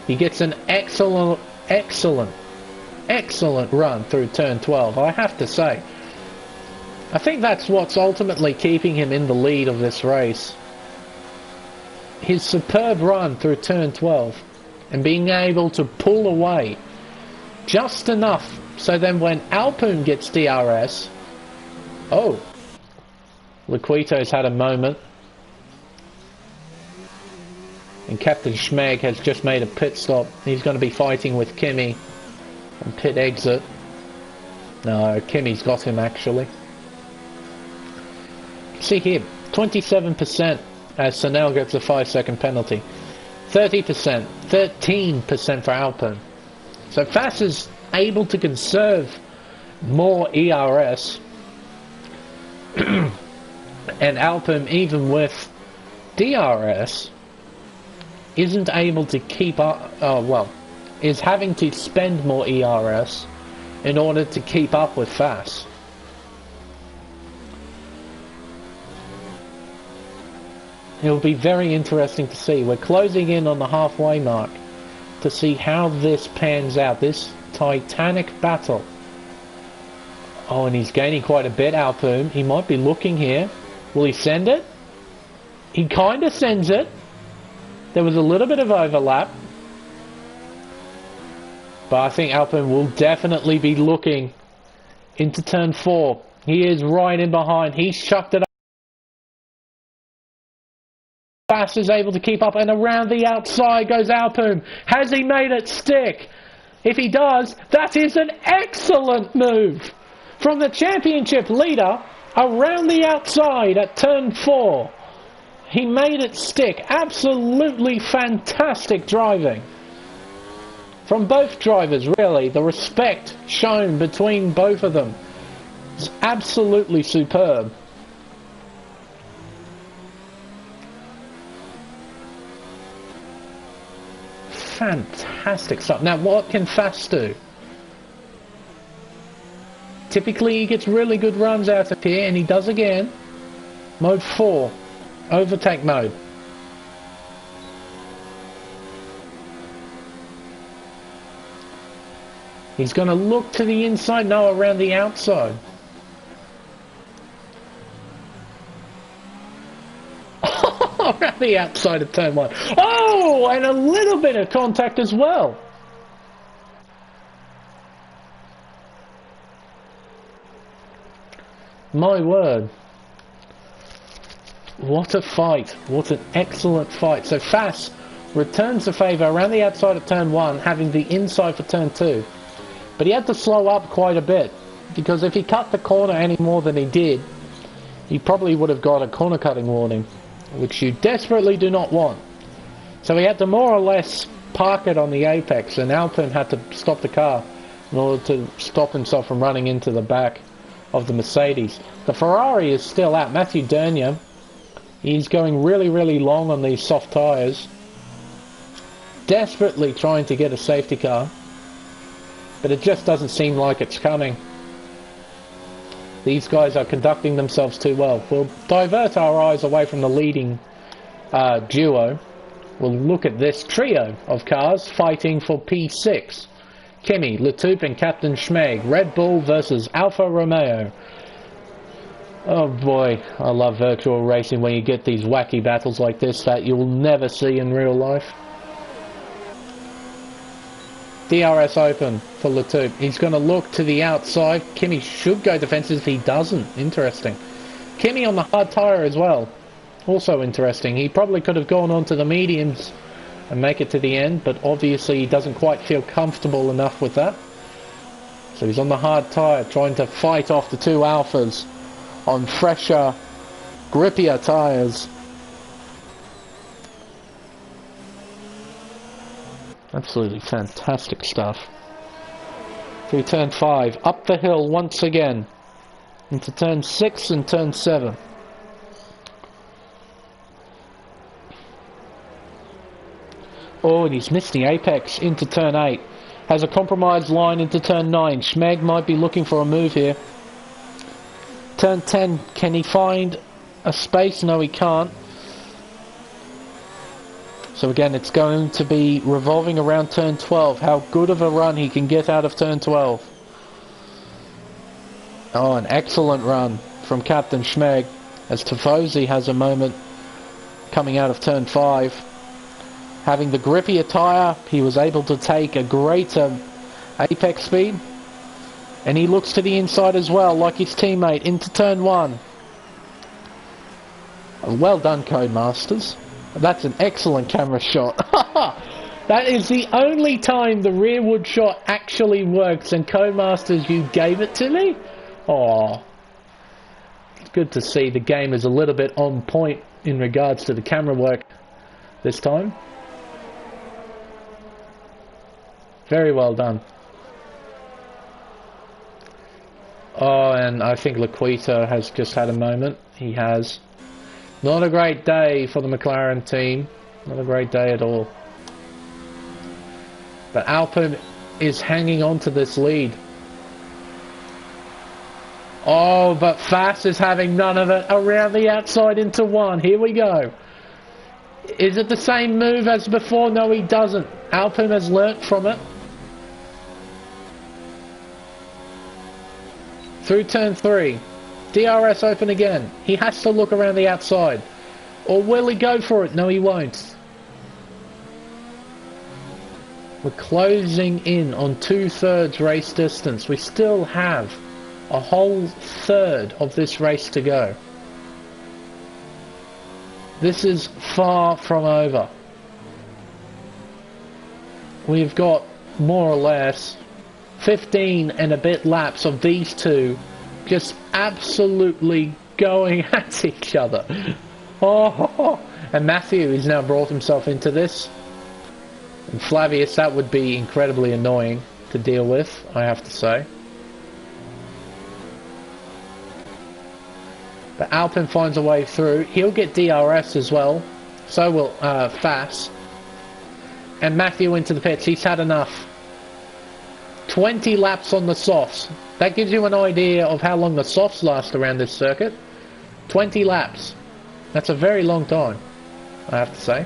He gets an excellent run through turn 12, I have to say. I think that's what's ultimately keeping him in the lead of this race. His superb run through turn 12 and being able to pull away just enough so then when Alpin gets DRS, Liquito's had a moment, and Captain Schmeg has just made a pit stop. He's going to be fighting with Kimi on pit exit. No, Kimi's got him actually. See here, 27% as Sanel gets a 5-second penalty. 30%, 13% for Alpin. So Fast is able to conserve more ERS. And Alpin, even with DRS, isn't able to keep up, is having to spend more ERS in order to keep up with Fast. It'll be very interesting to see. We're closing in on the halfway mark to see how this pans out, this titanic battle. Oh, and he's gaining quite a bit, Alpoom. He might be looking here. Will he send it? He kind of sends it. There was a little bit of overlap. But I think Alpoom will definitely be looking into turn 4. He is right in behind. He's chucked it up. Fast is able to keep up, and around the outside goes Alpoom. Has he made it stick? If he does, that is an excellent move from the championship leader around the outside at turn 4. He made it stick. Absolutely fantastic driving from both drivers, really. The respect shown between both of them is absolutely superb. Fantastic stuff. Now, what can Fast do? Typically, he gets really good runs out of here, and he does again. Mode 4. Overtake mode. He's going to look to the inside, no, around the outside. Around the outside of turn 1. Oh, and a little bit of contact as well. My word. What a fight. What an excellent fight. So Fast returns the favour around the outside of turn 1, having the inside for turn 2. But he had to slow up quite a bit, because if he cut the corner any more than he did, he probably would have got a corner cutting warning, which you desperately do not want. So he had to more or less park it on the apex, and Alpine had to stop the car in order to stop himself from running into the back of the Mercedes. The Ferrari is still out. Matthew Dernier, he's going really, really long on these soft tyres, desperately trying to get a safety car, but it just doesn't seem like it's coming. These guys are conducting themselves too well. We'll divert our eyes away from the leading duo. We'll look at this trio of cars fighting for P6. Kimi, Latup and Captain Schmeg. Red Bull versus Alfa Romeo. Oh boy, I love virtual racing when you get these wacky battles like this that you'll never see in real life. DRS open for Latup. He's going to look to the outside. Kimi should go defensive if he doesn't. Interesting. Kimi on the hard tyre as well. Also interesting. He probably could have gone on to the mediums and make it to the end, but obviously he doesn't quite feel comfortable enough with that. So he's on the hard tyre, trying to fight off the two Alphas on fresher, grippier tyres. Absolutely fantastic stuff. Through turn 5, up the hill once again, into turn 6 and turn 7. Oh, and he's missed the apex into turn 8. Has a compromised line into turn 9. Schmeg might be looking for a move here. Turn 10, can he find a space? No, he can't. So again, it's going to be revolving around turn 12. How good of a run he can get out of turn 12. Oh, an excellent run from Captain Schmeg, as Tifosi has a moment coming out of turn 5. Having the grippier tyre, he was able to take a greater apex speed. And he looks to the inside as well, like his teammate, into turn 1. Well done, Codemasters. That's an excellent camera shot. That is the only time the rearward shot actually works, and Codemasters, you gave it to me? Aww. It's good to see the game is a little bit on point in regards to the camera work this time. Very well done. Oh, and I think Laquita has just had a moment. He has. Not a great day for the McLaren team. Not a great day at all. But Alpine is hanging on to this lead. Oh, but Fast is having none of it. Around the outside into 1. Here we go. Is it the same move as before? No, he doesn't. Alpin has learnt from it. Through turn 3. DRS open again. He has to look around the outside. Or will he go for it? No, he won't. We're closing in on 2/3 race distance. We still have a whole third of this race to go. This is far from over. We've got more or less 15 and a bit laps of these two just absolutely going at each other. Oh, and Matthew has now brought himself into this. And Flavius, that would be incredibly annoying to deal with, I have to say. But Alpin finds a way through. He'll get DRS as well. So will Fass. And Matthew into the pits. He's had enough. 20 laps on the softs. That gives you an idea of how long the softs last around this circuit. 20 laps. That's a very long time, I have to say.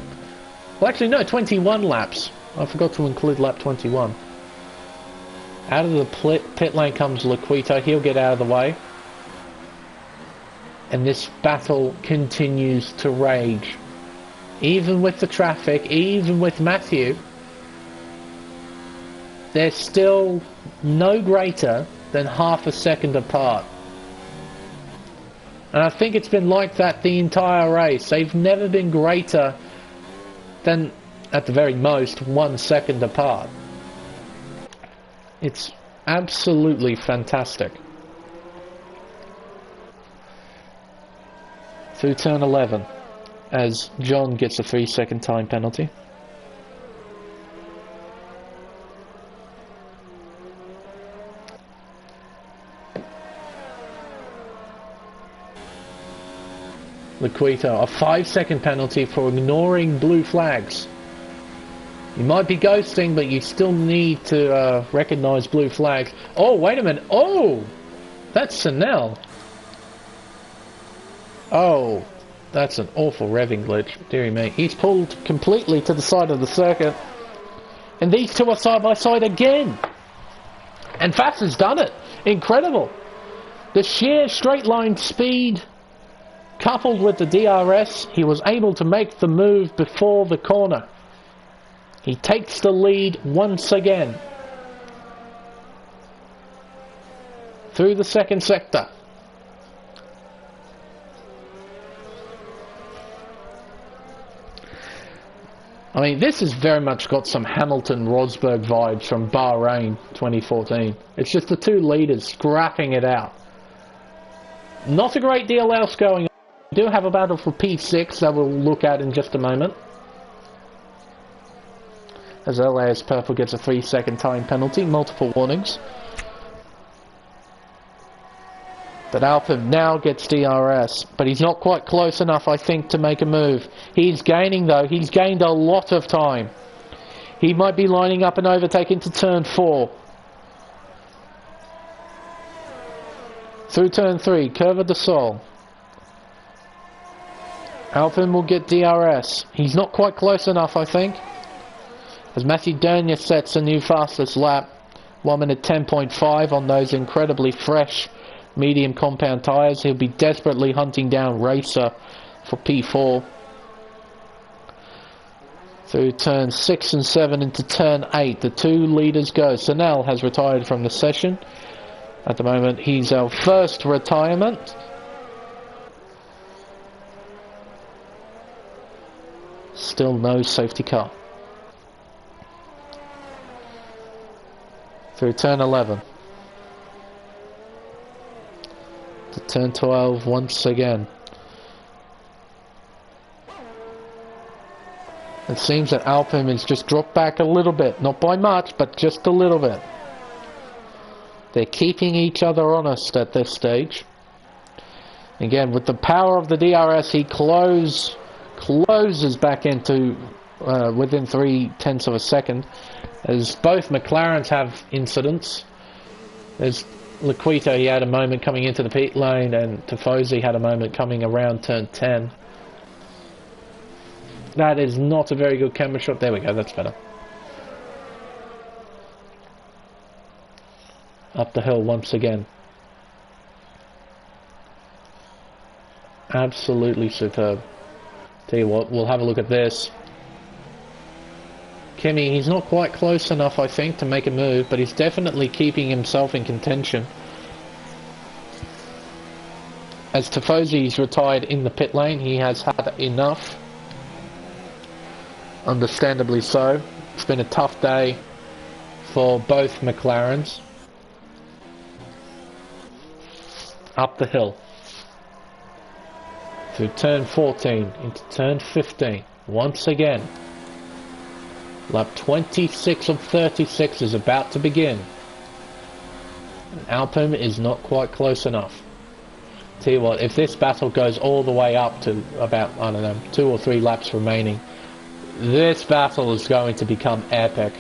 Well, actually, no, 21 laps. I forgot to include lap 21. Out of the pit lane comes Laquito. He'll get out of the way. And this battle continues to rage. Even with the traffic, even with Matthew, they're still no greater than half a second apart. And I think it's been like that the entire race. They've never been greater than, at the very most, 1 second apart. It's absolutely fantastic. Through turn 11, as John gets a 3-second time penalty. Laquito, a 5-second penalty for ignoring blue flags. You might be ghosting, but you still need to recognise blue flags. Oh, wait a minute. Oh, that's Sanel. Oh, that's an awful revving glitch. Dear me. He's pulled completely to the side of the circuit. And these two are side by side again. And Fass has done it. Incredible. The sheer straight line speed, coupled with the DRS, he was able to make the move before the corner. He takes the lead once again. Through the second sector. I mean, this has very much got some Hamilton-Rosberg vibes from Bahrain 2014. It's just the two leaders scrapping it out. Not a great deal else going on. We do have a battle for P6 that we'll look at in just a moment. As LAS Purple gets a 3-second time penalty, multiple warnings. But Alpin now gets DRS, but he's not quite close enough, I think, to make a move. He's gaining, though. He's gained a lot of time. He might be lining up an overtake into turn 4. Through turn 3, Curva de Sol. Alpin will get DRS. He's not quite close enough, I think. As Matthew Dernier sets a new fastest lap. 1 minute 10.5 on those incredibly fresh medium compound tyres. He'll be desperately hunting down Racer for P4. Through turn 6 and 7 into turn 8, the two leaders go. Sanel has retired from the session. At the moment, he's our first retirement. Still no safety car. Through turn 11. To turn 12 once again. It seems that Alpin has just dropped back a little bit. Not by much, but just a little bit. They're keeping each other honest at this stage. Again, with the power of the DRS, he closes back into within 0.3 of a second. As both McLarens have incidents. There's Laquito, he had a moment coming into the pit lane, and Tifosi had a moment coming around turn 10. That is not a very good camera shot. There we go, that's better. Up the hill once again. Absolutely superb. Tell you what, we'll have a look at this. Kimi, he's not quite close enough, I think, to make a move, but he's definitely keeping himself in contention. As Tifosi's retired in the pit lane, he has had enough. Understandably so. It's been a tough day for both McLarens. Up the hill. Through turn 14 into turn 15. Once again. Lap 26 of 36 is about to begin. And Alpine is not quite close enough. Tell you what, if this battle goes all the way up to about, I don't know, 2 or 3 laps remaining, this battle is going to become epic.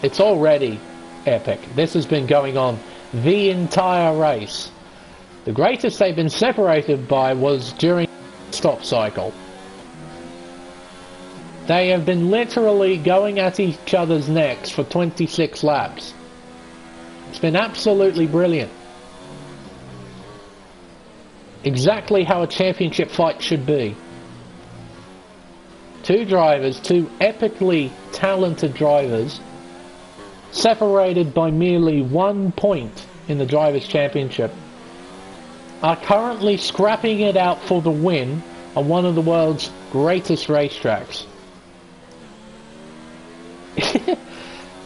It's already epic. This has been going on the entire race. The greatest they've been separated by was during the stop cycle. They have been literally going at each other's necks for 26 laps. It's been absolutely brilliant. Exactly how a championship fight should be. Two drivers, two epically talented drivers, separated by merely 1 point in the Drivers' Championship, are currently scrapping it out for the win on one of the world's greatest racetracks.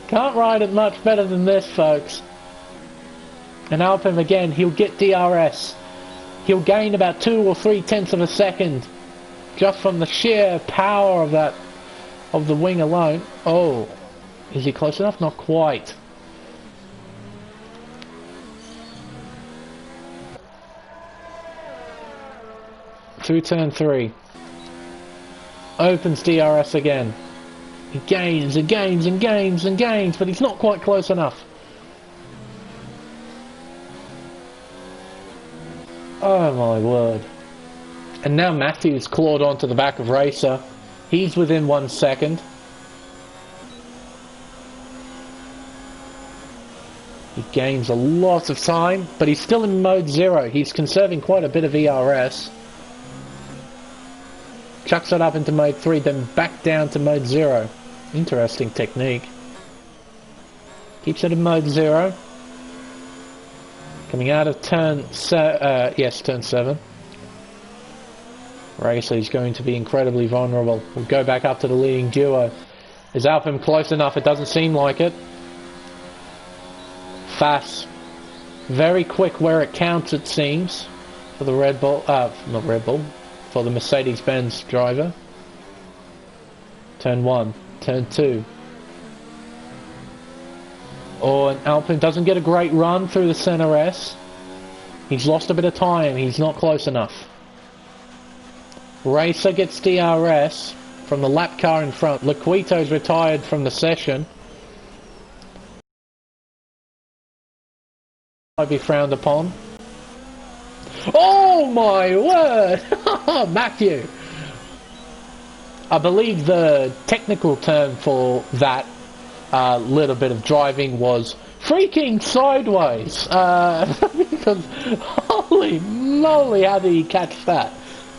Can't ride it much better than this, folks. And Alpine again, he'll get DRS. He'll gain about 2 or 3 tenths of a second just from the sheer power of that, of the wing alone. Oh, is he close enough? Not quite. Through turn 3. Opens DRS again. He gains and gains and gains and gains, but he's not quite close enough. Oh my word. And now Matthew's clawed onto the back of Racer. He's within 1 second. He gains a lot of time, but he's still in mode 0. He's conserving quite a bit of ERS. Chucks it up into mode 3, then back down to mode 0. Interesting technique. Keeps it in mode 0. Coming out of turn 7. Racer is going to be incredibly vulnerable. We'll go back up to the leading duo. Is Alpine close enough? It doesn't seem like it. Fast. Very quick where it counts, it seems. For the Red Bull, not Red Bull. For the Mercedes-Benz driver. Turn 1. Turn 2. Oh, and Alpine doesn't get a great run through the center S. He's lost a bit of time. He's not close enough. Racer gets DRS from the lap car in front. Liquito's retired from the session. Might be frowned upon. Oh my word! Matthew! I believe the technical term for that little bit of driving was freaking sideways. Because holy moly, how did he catch that?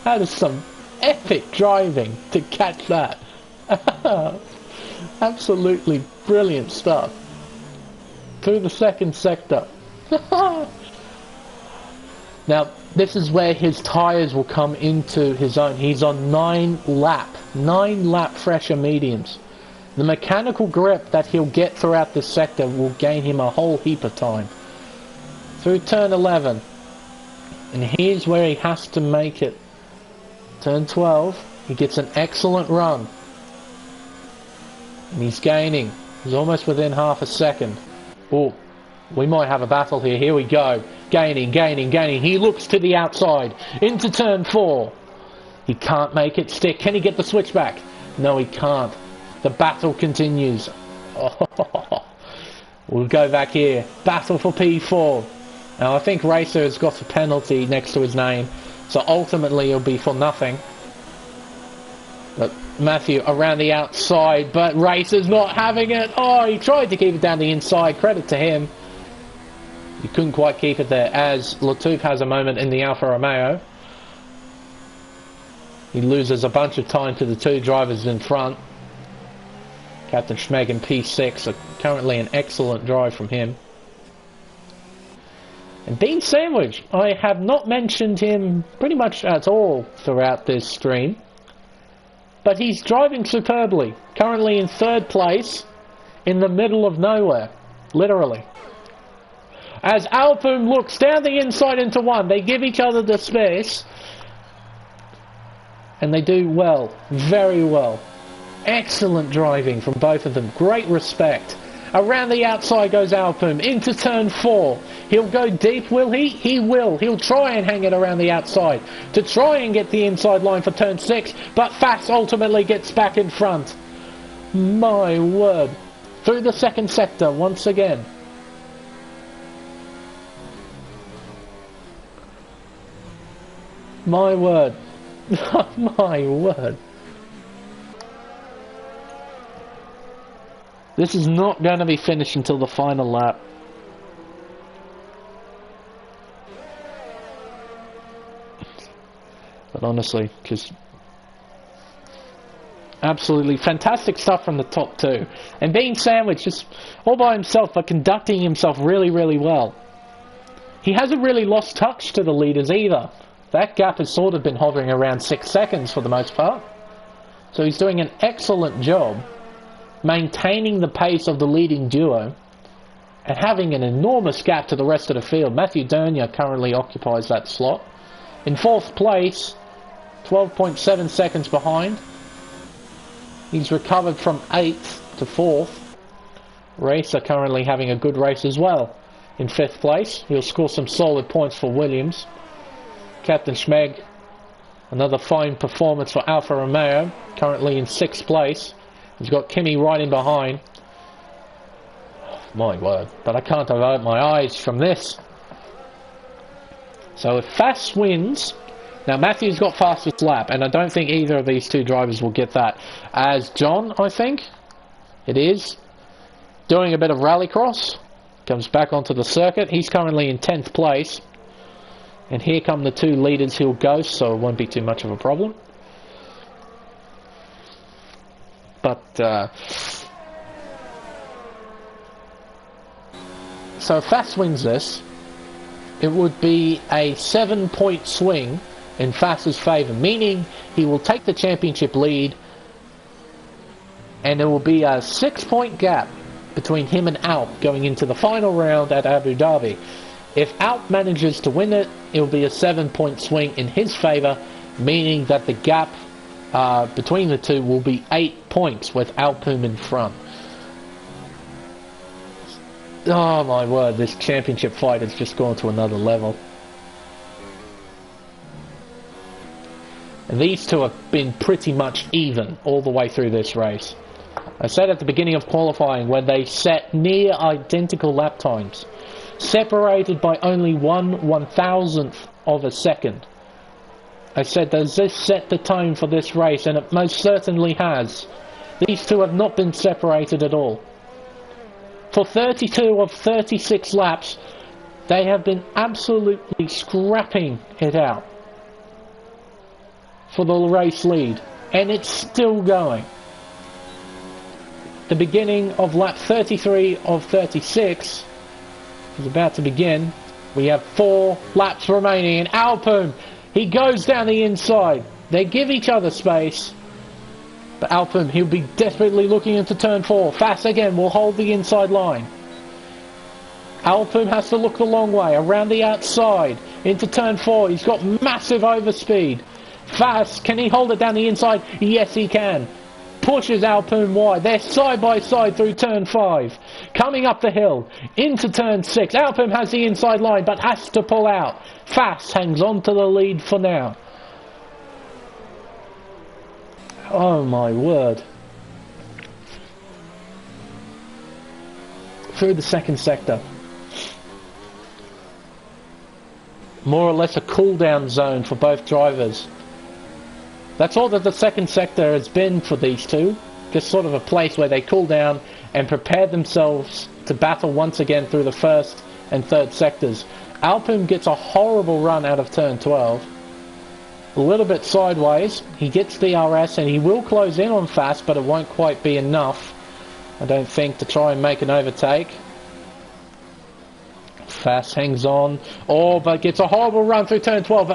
That is some epic driving to catch that. Absolutely brilliant stuff. Through the second sector. Now, this is where his tyres will come into his own. He's on 9 lap fresher mediums. The mechanical grip that he'll get throughout this sector will gain him a whole heap of time. Through turn 11. And here's where he has to make it. Turn 12. He gets an excellent run. And he's gaining. He's almost within half a second. Oh, we might have a battle here. Here we go. Gaining, gaining, gaining. He looks to the outside. Into turn 4. He can't make it stick. Can he get the switchback? No, he can't. The battle continues. Oh, we'll go back here. Battle for P4. Now, I think Racer has got a penalty next to his name. So ultimately, it'll be for nothing. But Matthew around the outside, but Racer's not having it. Oh, he tried to keep it down the inside. Credit to him. He couldn't quite keep it there, as Latouf has a moment in the Alfa Romeo. He loses a bunch of time to the two drivers in front. Captain Schmeg in P6 are currently an excellent drive from him. And Dean Sandwich, I have not mentioned him pretty much at all throughout this stream, but he's driving superbly, currently in 3rd place in the middle of nowhere, literally. As Alpum looks down the inside into 1, they give each other the space, and they do well, very well. Excellent driving from both of them, great respect. Around the outside goes Alpum, into turn 4. He'll go deep, will he? He will. He'll try and hang it around the outside to try and get the inside line for turn 6, but Fass ultimately gets back in front. My word. Through the 2nd sector once again. My word. My word. This is not going to be finished until the final lap. But honestly, just absolutely fantastic stuff from the top 2. And being sandwiched just all by himself, but conducting himself really, really well. He hasn't really lost touch to the leaders either. That gap has sort of been hovering around 6 seconds for the most part. So he's doing an excellent job maintaining the pace of the leading duo and having an enormous gap to the rest of the field. Matthew Dernier currently occupies that slot. In 4th place, 12.7 seconds behind. He's recovered from 8th to 4th. Racer currently having a good race as well. In 5th place, he'll score some solid points for Williams. Captain Schmeg, another fine performance for Alfa Romeo, currently in 6th place. He's got Kimi right in behind. Oh, my word, but I can't avert my eyes from this. So if Fass wins, now Matthew's got fastest lap, and I don't think either of these two drivers will get that. As John, I think, it is, doing a bit of rallycross, comes back onto the circuit. He's currently in 10th place. And here come the two leaders who'll go, so it won't be too much of a problem. But, so if Fass wins this, it would be a 7-point swing in Fass's favour, meaning he will take the championship lead, and there will be a 6-point gap between him and Alp going into the final round at Abu Dhabi. If Alp manages to win it, it will be a 7-point swing in his favour, meaning that the gap between the two will be 8 points with Alpum in front. Oh my word, this championship fight has just gone to another level. And these two have been pretty much even all the way through this race. I said at the beginning of qualifying when they set near identical lap times, separated by only 1/1000th of a second. I said, does this set the tone for this race? And it most certainly has. These two have not been separated at all. For 32 of 36 laps, they have been absolutely scrapping it out for the race lead. And it's still going. The beginning of lap 33 of 36 is about to begin. We have 4 laps remaining, and Alpum, he goes down the inside. They give each other space, but Alpum, he'll be desperately looking into turn 4. Fass again will hold the inside line. Alpum has to look the long way, around the outside, into turn 4. He's got massive overspeed. Fass, can he hold it down the inside? Yes, he can. Pushes Alpum wide. They're side by side through turn 5. Coming up the hill into turn 6. Alpum has the inside line but has to pull out. Fass hangs on to the lead for now. Oh my word. Through the second sector. More or less a cool down zone for both drivers. That's all that the second sector has been for these two. Just sort of a place where they cool down and prepare themselves to battle once again through the first and third sectors. Alpum gets a horrible run out of turn 12. A little bit sideways. He gets DRS and he will close in on Fast, but it won't quite be enough, I don't think, to try and make an overtake. Fast hangs on. Oh, but gets a horrible run through turn 12,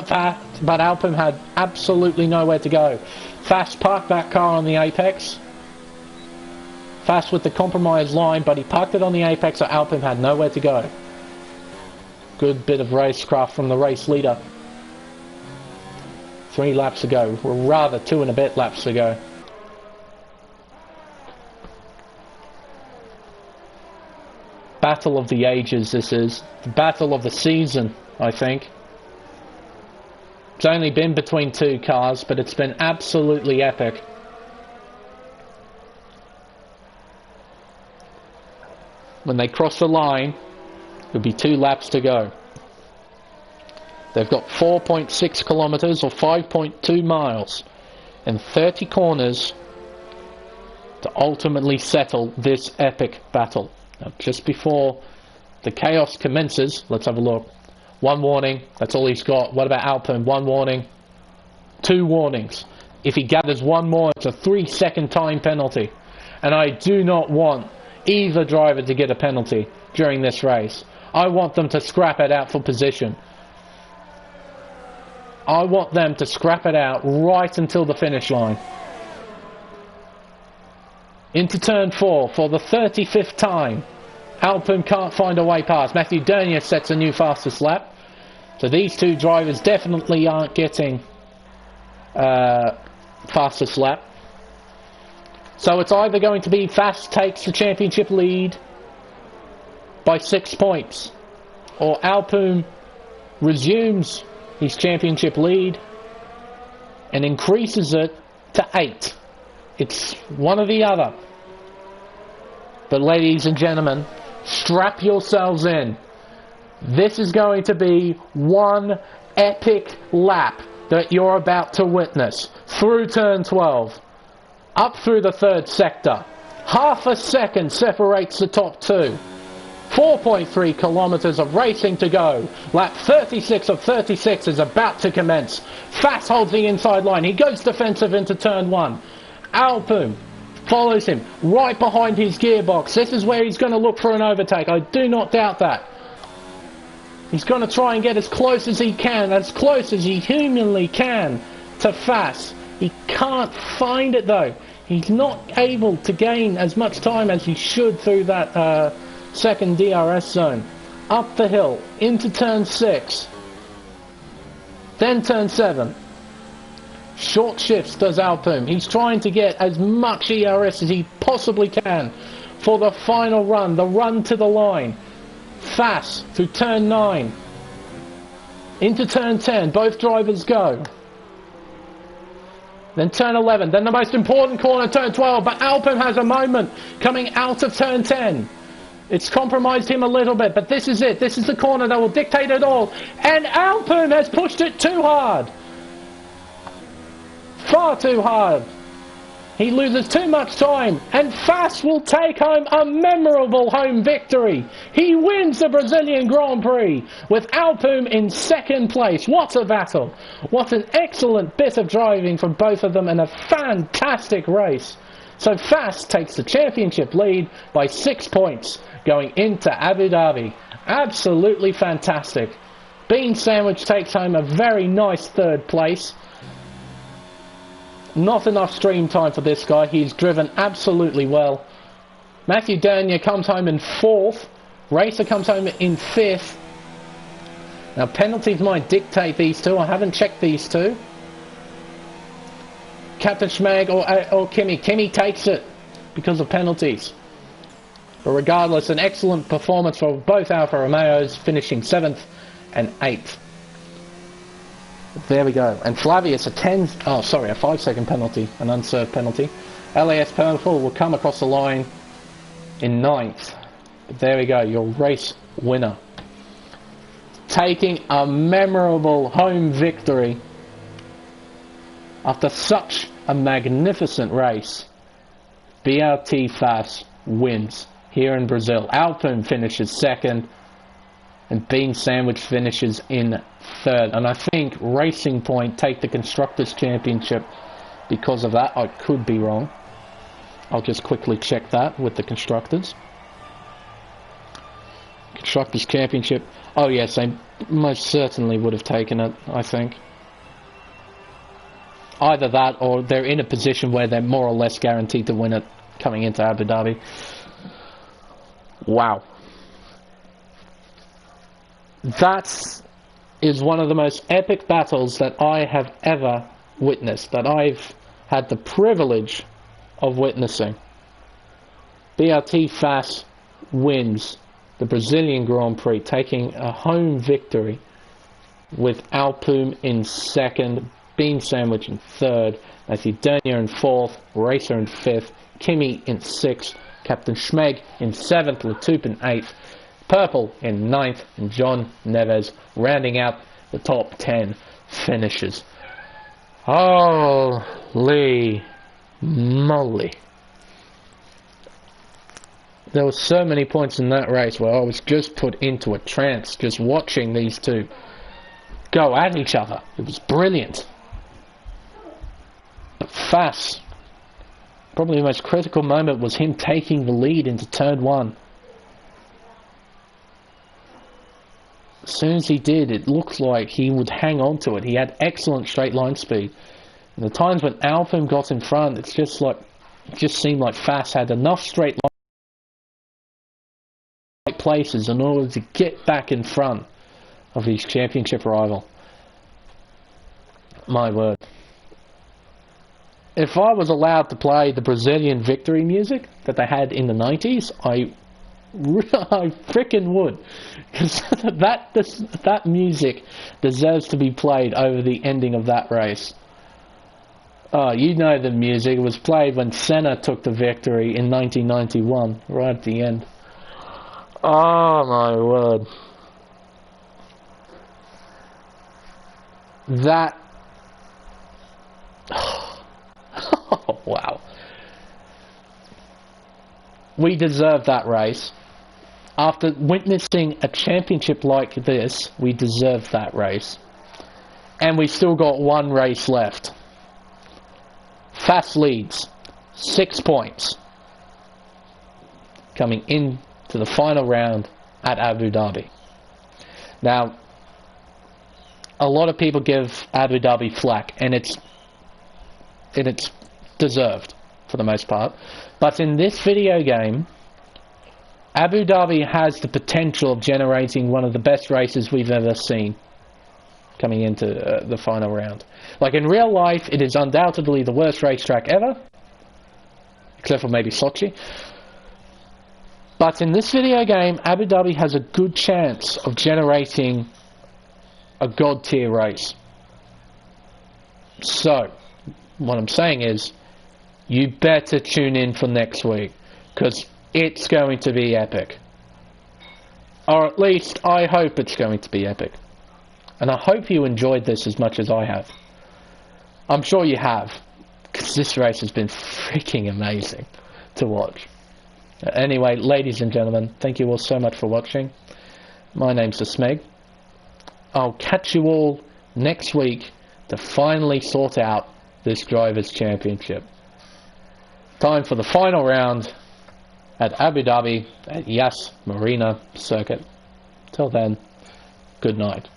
but Alpum had absolutely nowhere to go. Fast parked that car on the apex. Fast with the compromised line, but he parked it on the apex, so Alpum had nowhere to go. Good bit of racecraft from the race leader. 3 laps to go, or rather 2 and a bit laps to go. Battle of the ages, this is. The battle of the season, I think. It's only been between 2 cars, but it's been absolutely epic. When they cross the line, there'll be 2 laps to go. They've got 4.6 kilometers or 5.2 miles and 30 corners to ultimately settle this epic battle. Now, just before the chaos commences, let's have a look. 1 warning, that's all he's got. What about Alpine? 1 warning, 2 warnings. If he gathers 1 more, it's a 3-second time penalty. And I do not want either driver to get a penalty during this race. I want them to scrap it out for position. I want them to scrap it out right until the finish line. Into turn 4 for the 35th time. Alpine can't find a way past. Matthew Dernier sets a new fastest lap. So these 2 drivers definitely aren't getting fastest lap. So it's either going to be Fast takes the championship lead by 6 points, or Alpine resumes his championship lead and increases it to 8. It's one or the other. But ladies and gentlemen, strap yourselves in. This is going to be one epic lap that you're about to witness. Through turn 12, up through the 3rd sector. Half a second separates the top 2. 4.3 kilometers of racing to go. Lap 36 of 36 is about to commence. Fast holds the inside line. He goes defensive into turn 1. Alpum follows him right behind his gearbox. This is where he's going to look for an overtake. I do not doubt that. He's going to try and get as close as he can, as close as he humanly can to Fast. He can't find it though. He's not able to gain as much time as he should through that second DRS zone. Up the hill, into turn 6, then turn 7. Short shifts does Alpum. He's trying to get as much ERS as he possibly can for the final run, the run to the line. Fast through turn 9, into turn 10, both drivers go. Then turn 11, then the most important corner, turn 12, but Alpum has a moment coming out of turn 10. It's compromised him a little bit, but this is it. This is the corner that will dictate it all. And Alpum has pushed it too hard. Far too hard. He loses too much time, and Fast will take home a memorable home victory. He wins the Brazilian Grand Prix with Alpum in 2nd place. What a battle. What an excellent bit of driving from both of them, and a fantastic race. So Fast takes the championship lead by 6 points going into Abu Dhabi. Absolutely fantastic. Bean Sandwich takes home a very nice 3rd place. Not enough stream time for this guy. He's driven absolutely well. Matthew Dernier comes home in 4th. Racer comes home in 5th. Now penalties might dictate these 2. I haven't checked these 2. Captain Schmag or Kimi. Kimi takes it because of penalties. But regardless, an excellent performance for both Alfa Romeos, finishing 7th and 8th. There we go. And Flavius, a 5-second penalty, an unserved penalty. LAS Purple will come across the line in 9th. But there we go, your race winner. Taking a memorable home victory After such a magnificent race, BRT Fast wins here in Brazil. Alpine finishes second, and Bean Sandwich finishes in third. And I think Racing Point take the Constructors' Championship because of that. I could be wrong. I'll just quickly check that with the Constructors. Constructors' Championship. Oh yes, they most certainly would have taken it, I think. Either that, or they're in a position where they're more or less guaranteed to win it coming into Abu Dhabi. Wow. That is one of the most epic battles that I have ever witnessed, that I've had the privilege of witnessing. BRT Fast wins the Brazilian Grand Prix, taking a home victory with Alpum in second, Bean Sandwich in third, Macedonia in fourth, Racer in fifth, Kimi in sixth, Captain Schmeg in seventh, Latup in eighth, Purple in ninth, and John Neves rounding out the top 10 finishes. Holy moly. There were so many points in that race where I was just put into a trance just watching these two go at each other. It was brilliant. But Fast, probably the most critical moment was him taking the lead into turn one. As soon as he did, it looked like he would hang on to it. He had excellent straight line speed. And the times when Alpine got in front, it just seemed like Fast had enough straight line places in order to get back in front of his championship rival. My word. If I was allowed to play the Brazilian victory music that they had in the 90s, I frickin' would, because that music deserves to be played over the ending of that race. Oh, you know the music. It was played when Senna took the victory in 1991, right at the end. Oh my word. That... Oh, wow. We deserve that race. After witnessing a championship like this, we deserve that race. And we still got one race left. Fast leads 6 points coming in to the final round at Abu Dhabi. Now, a lot of people give Abu Dhabi flack, and it's deserved for the most part. But in this video game, Abu Dhabi has the potential of generating one of the best races we've ever seen coming into the final round. Like in real life, it is undoubtedly the worst racetrack ever, except for maybe Sochi. But in this video game, Abu Dhabi has a good chance of generating a god tier race. So, what I'm saying is, you better tune in for next week, because it's going to be epic. Or at least, I hope it's going to be epic. And I hope you enjoyed this as much as I have. I'm sure you have, because this race has been freaking amazing to watch. Anyway, ladies and gentlemen, thank you all so much for watching. My name's the Smeg. I'll catch you all next week to finally sort out this Drivers' Championship. Time for the final round at Abu Dhabi at Yas Marina Circuit. Till then, good night.